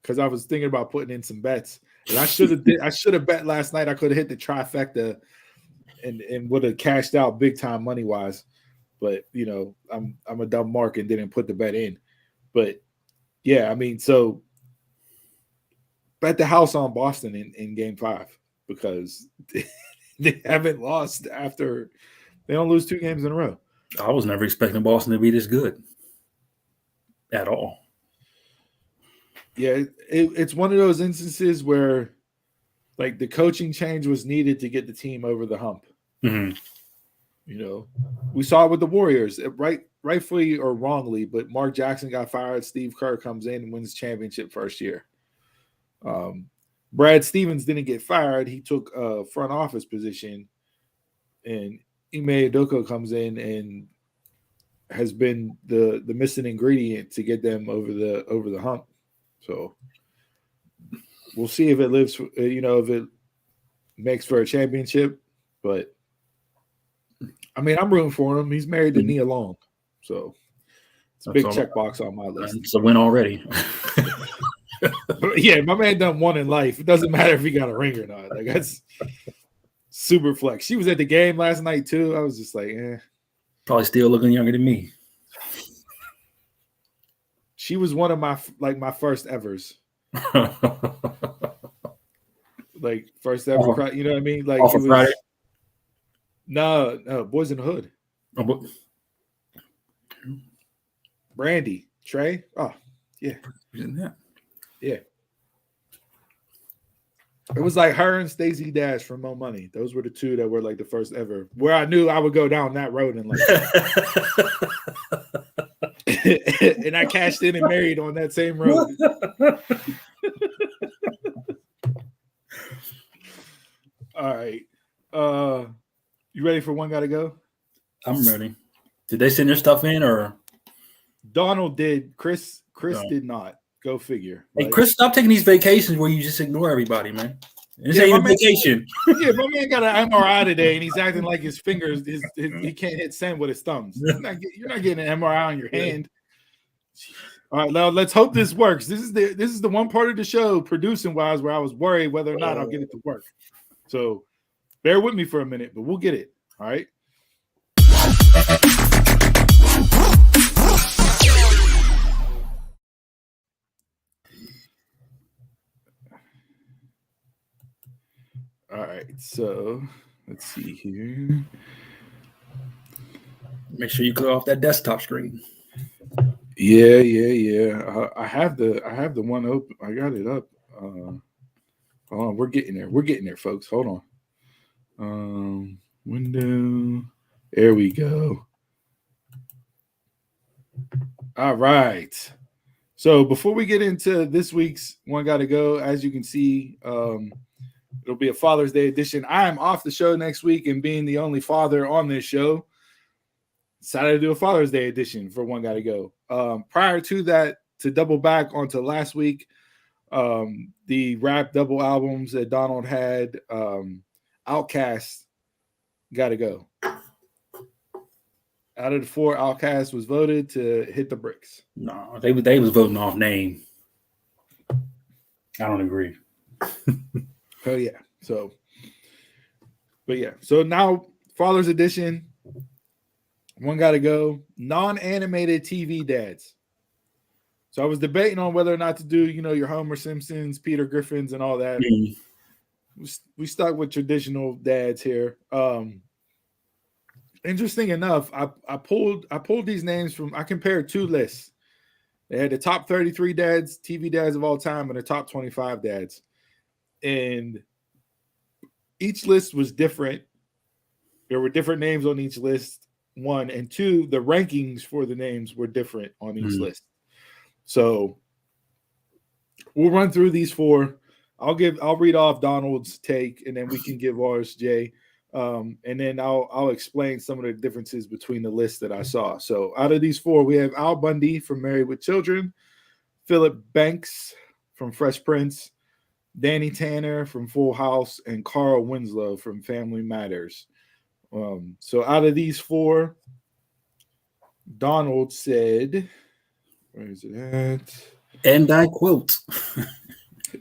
because I was thinking about putting in some bets. And I should have bet last night. I could have hit the trifecta and would have cashed out big time money wise. But I'm a dumb mark and didn't put the bet in. But yeah, I mean, so bet the house on Boston in game 5 because they haven't lost after they don't lose 2 games in a row. I was never expecting Boston to be this good at all. Yeah, it's one of those instances where like the coaching change was needed to get the team over the hump. Mm-hmm. We saw it with the Warriors, rightfully or wrongly, but Mark Jackson got fired. Steve Kerr comes in and wins championship first year. Brad Stevens didn't get fired. He took a front office position, and Ime Udoka comes in and has been the missing ingredient to get them over the hump. So we'll see if it lives, if it makes for a championship. But I mean, I'm rooting for him. He's married to Nia Long, so it's a big checkbox on my list. It's a win already. Yeah, my man done one in life. It doesn't matter if he got a ring or not. Like that's super flex. She was at the game last night too. I was just like, Probably still looking younger than me. She was one of my first evers. Like first ever, you know what I mean? Like off of Friday. No, Boys in the Hood. Oh, Brandy, Trey. Oh, yeah. Yeah. It was like her and Stacey Dash from Mo Money. Those were the 2 that were like the first ever. Where I knew I would go down that road and like, and I cashed in and married on that same road. All right. You ready for One Gotta Go? I'm ready. Did they send their stuff in or? Donald did. Chris did not. Go figure. Hey, Chris, stop taking these vacations where you just ignore everybody, man. This ain't a vacation. Yeah, my man got an MRI today, and he's acting like his fingers, he can't hit send with his thumbs. You're not getting an MRI on your hand. All right, now let's hope this works. This is the one part of the show, producing wise, where I was worried whether or not I'll get it to work. So bear with me for a minute, but we'll get it. All right. All right, so let's see here. Make sure you clear off that desktop screen. Yeah. I have the one open. I got it up. Hold on, we're getting there. We're getting there, folks. Hold on. Window. There we go. All right. So before we get into this week's One Gotta Go, as you can see, it'll be a Father's Day edition. I am off the show next week, and being the only father on this show, decided to do a Father's Day edition for One Gotta Go. Prior to that, to double back onto last week, the rap double albums that Donald had, Outkast Gotta Go. Out of the 4, Outkast was voted to hit the bricks. No, they was voting off name. I don't agree. Oh yeah. So now Father's Edition. One Gotta Go. Non-animated TV dads. So I was debating on whether or not to do, your Homer Simpsons, Peter Griffins, and all that. We stuck with traditional dads here. interesting enough, I pulled these names from. I compared two lists. They had the top 33 dads, TV dads of all time, and the top 25 dads, and each list was different. There were different names on each list. One and two, the rankings for the names were different on each list. So we'll run through these four. I'll read off Donald's take, and then we can give ours, Jay. And then I'll explain some of the differences between the lists that I saw. So out of these four, we have Al Bundy from Married with Children, Philip Banks from Fresh Prince, Danny Tanner from Full House, and Carl Winslow from Family Matters. So out of these four, Donald said, where is it at? And I quote.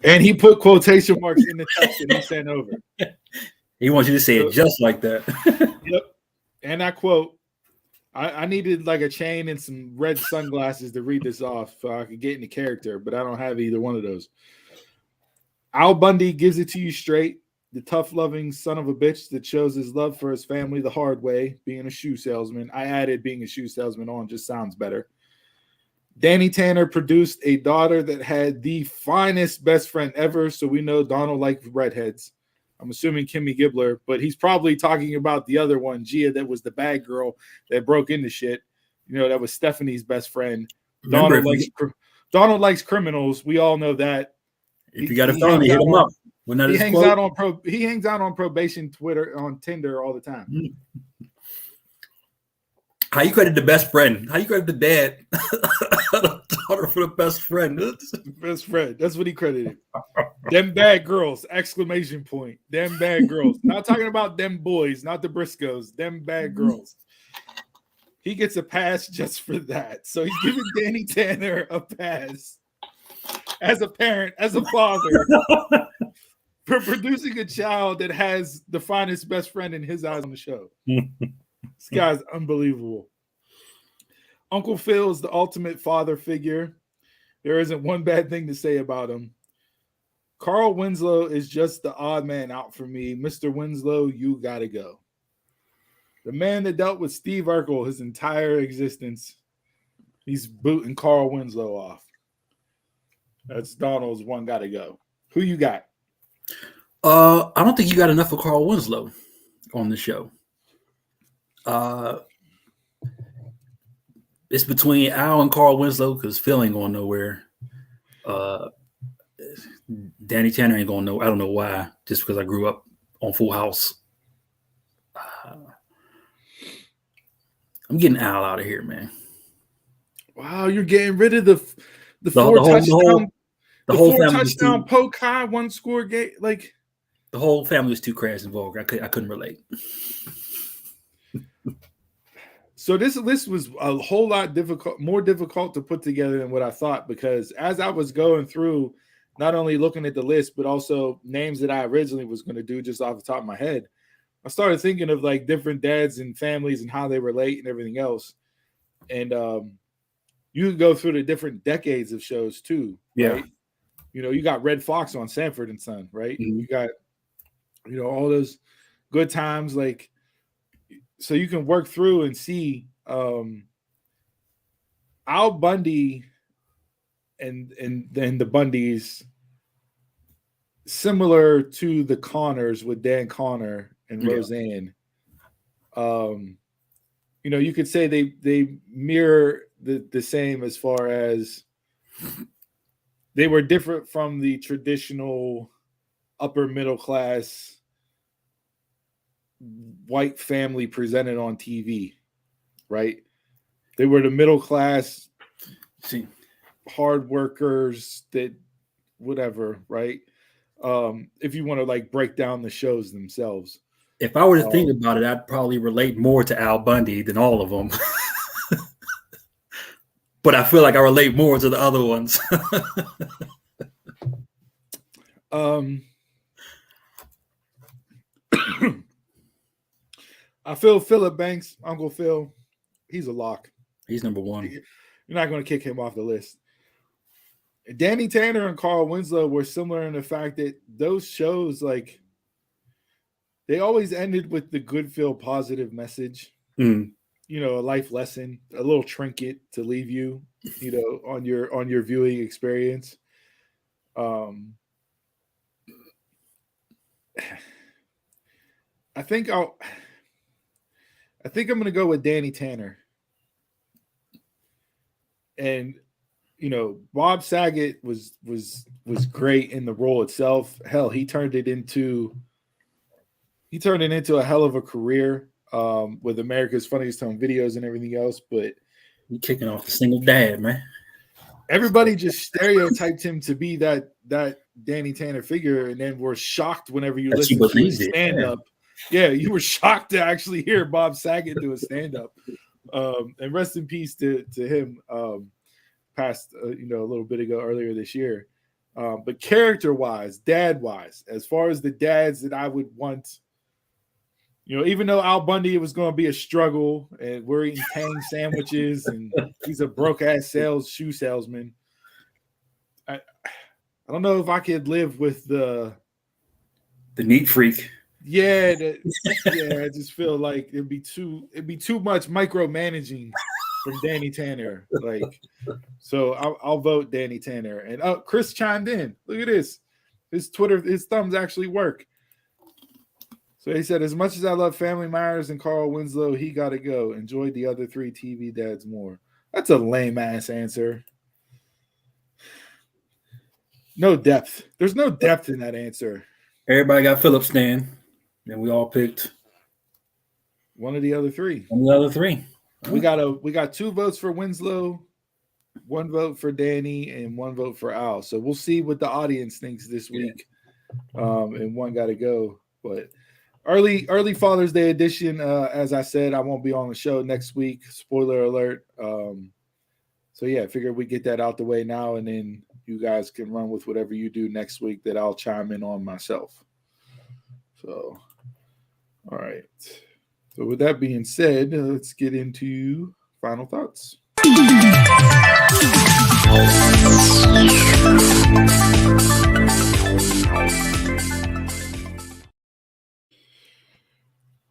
And he put quotation marks in the text that he sent over. He wants you to say it just like that. Yep. And I quote, I needed like a chain and some red sunglasses to read this off so I could get into character, but I don't have either one of those. Al Bundy gives it to you straight. The tough, loving son of a bitch that shows his love for his family the hard way, being a shoe salesman. I added being a shoe salesman on, just sounds better. Danny Tanner produced a daughter that had the finest best friend ever, so we know Donald liked redheads. I'm assuming Kimmy Gibbler, but he's probably talking about the other one, Gia, that was the bad girl that broke into shit. You know, that was Stephanie's best friend. Donald likes criminals. We all know that. If you got a phone, hit him up. He hangs out on probation, on Tinder all the time. How you credit the best friend? How you credit the dad? Daughter for the best friend. Best friend. That's what he credited. Them bad girls! ! Them bad girls. Not talking about them boys, not the Briscoes. Them bad girls. He gets a pass just for that. So he's giving Danny Tanner a pass as a parent, as a father, for producing a child that has the finest best friend in his eyes on the show. This guy's unbelievable. Uncle Phil's the ultimate father figure. There isn't one bad thing to say about him. Carl Winslow is just the odd man out for me. Mr. Winslow, you gotta go. The man that dealt with Steve Urkel his entire existence, he's booting Carl Winslow off. That's Donald's one gotta go. Who you got? I don't think you got enough of Carl Winslow on the show. It's between Al and Carl Winslow because Phil ain't going nowhere. Danny Tanner ain't going nowhere. I don't know why, just because I grew up on Full House. I'm getting Al out of here, man. Wow, you're getting rid of the four touchdown poke high, one score game. Like the whole family was too crass and vulgar. I couldn't relate. So this list was a whole lot more difficult to put together than what I thought, because as I was going through, not only looking at the list, but also names that I originally was going to do just off the top of my head, I started thinking of like different dads and families and how they relate and everything else. And you could go through the different decades of shows too. Yeah. Right? You know, you got Red Fox on Sanford and Son, right? Mm-hmm. You got, all those good times, like, so you can work through and see Al Bundy and then the Bundys, similar to the Connors with Dan Connor and Roseanne. You could say they mirror the same as far as they were different from the traditional upper middle class white family presented on TV, right? They were the middle class, hard workers that whatever, right? If you want to like break down the shows themselves. If I were to think about it, I'd probably relate more to Al Bundy than all of them. But I feel like I relate more to the other ones. I feel Philip Banks, Uncle Phil, he's a lock. He's number one. You're not going to kick him off the list. Danny Tanner and Carl Winslow were similar in the fact that those shows, like, they always ended with the good feel positive message. Mm. you know, a life lesson, a little trinket to leave you, you know, on your viewing experience. I think I'm going to go with Danny Tanner. And you know, Bob Saget was great in the role itself. Hell, he turned it into a hell of a career with America's Funniest Home Videos and everything else. But you kicking off the single dad, man. Everybody just stereotyped him to be that Danny Tanner figure, and then were shocked whenever you listen to his stand-up. Yeah, you were shocked to actually hear Bob Saget do a stand-up. And rest in peace to him. Passed you know, a little bit ago earlier this year. But character-wise, dad-wise, as far as the dads that I would want, you know, even though Al Bundy was going to be a struggle, and we're eating Tang sandwiches, and he's a broke-ass shoe salesman, I don't know if I could live with the neat freak. Yeah, I just feel like it'd be too much micromanaging from Danny Tanner. Like, so I'll vote Danny Tanner. And Chris chimed in. Look at this. His thumbs actually work. So he said, as much as I love Family Matters and Carl Winslow, he got to go. Enjoyed the other 3 TV dads more. That's a lame ass answer. No depth. There's no depth in that answer. Everybody got Philip Stan, and we all picked one of the other 3. One of the other 3. We got 2 votes for Winslow, 1 vote for Danny, and 1 vote for Al. So we'll see what the audience thinks this week. And one got to go. But early Father's Day edition. As I said, I won't be on the show next week. Spoiler alert. So yeah, I figured we get that out the way now, and then you guys can run with whatever you do next week that I'll chime in on myself. So, all right. So with that being said, let's get into final thoughts.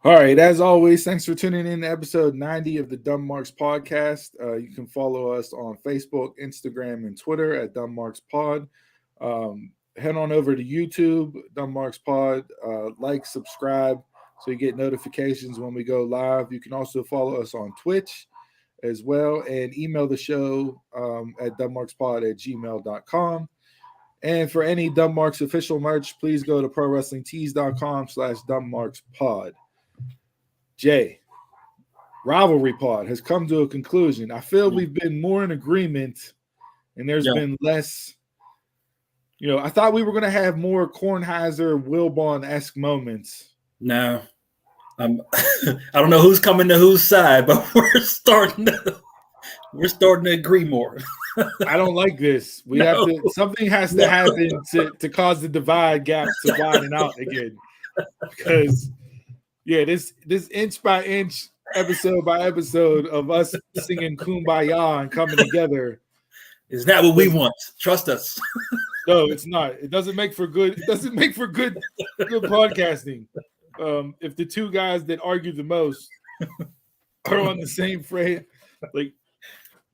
All right, as always, thanks for tuning in to episode 90 of the Dumb Marks podcast. You can follow us on Facebook, Instagram, and Twitter at Dumb Marks Pod. Head on over to YouTube, Dumb Marks Pod. Like, subscribe, so you get notifications when we go live. You can also follow us on Twitch as well, and email the show at dumbmarkspod@gmail.com. And for any Dumb Marks official merch, please go to prowrestlingtees.com/dumbmarkspod. Jay, Rivalry Pod has come to a conclusion. I feel we've been more in agreement, and there's been less. You know, I thought we were going to have more Kornheiser, Wilbon-esque moments. No, I don't know who's coming to whose side, but we're starting to agree more. I don't like this. Something has to happen to cause the divide gap to widen out again. Because this inch by inch, episode by episode of us singing Kumbaya and coming together is not what we want. Trust us. No, it's not. It doesn't make for good. It doesn't make for good podcasting. If the 2 guys that argue the most are on the same frame, like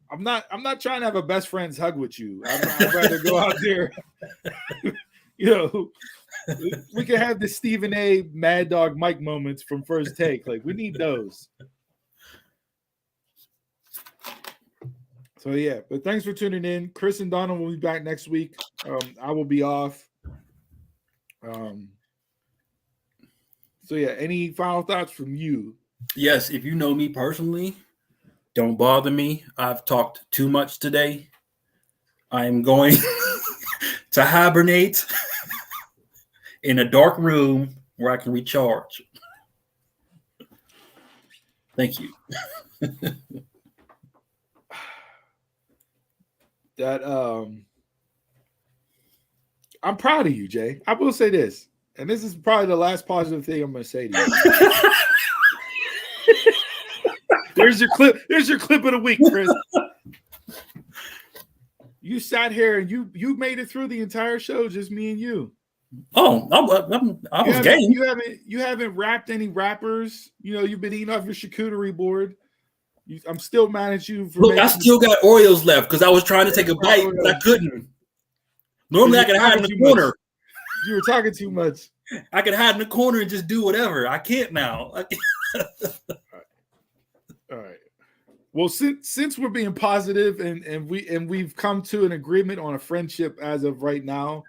I'm not trying to have a best friend's hug with you. I'd rather go out there. You know, we can have the Stephen A. Mad Dog Mike moments from First Take. Like, we need those. So yeah, but thanks for tuning in. Chris and Donna will be back next week. I will be off. So yeah, any final thoughts from you? Yes, if you know me personally, don't bother me. I've talked too much today. I am going to hibernate in a dark room where I can recharge. Thank you. I'm proud of you, Jay. I will say this, and this is probably the last positive thing I'm going to say to you. There's your clip. There's your clip of the week, Chris. You sat here and you made it through the entire show, just me and you. Oh, I was game. You haven't rapped any rappers. You know, you've been eating off your charcuterie board. I'm still mad at you for. Look, I still got Oreos left because I was trying to take a bite, but I couldn't. Normally, I could hide in the corner. You were talking too much. I could hide in the corner and just do whatever. I can't now. All right. Well, since we're being positive and we've come to an agreement on a friendship as of right now.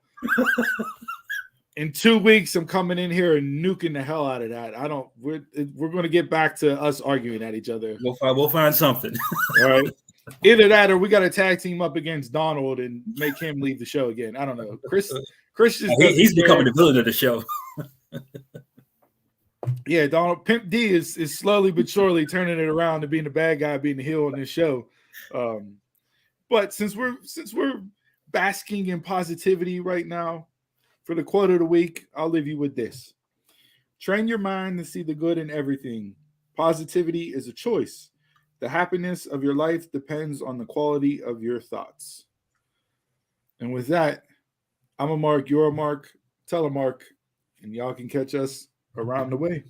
In 2 weeks, I'm coming in here and nuking the hell out of that. We're going to get back to us arguing at each other. We'll find something. All right. Either that or we got to tag team up against Donald and make him leave the show again. I don't know. Chris he's becoming the villain of the show. Yeah, Donald Pimp D is slowly but surely turning it around to being the bad guy, being the heel on this show. But since we're basking in positivity right now, for the quote of the week, I'll leave you with this. Train your mind to see the good in everything. Positivity is a choice. The happiness of your life depends on the quality of your thoughts. And with that, I'm a Mark, you're a Mark, tell a Mark, and y'all can catch us around the way.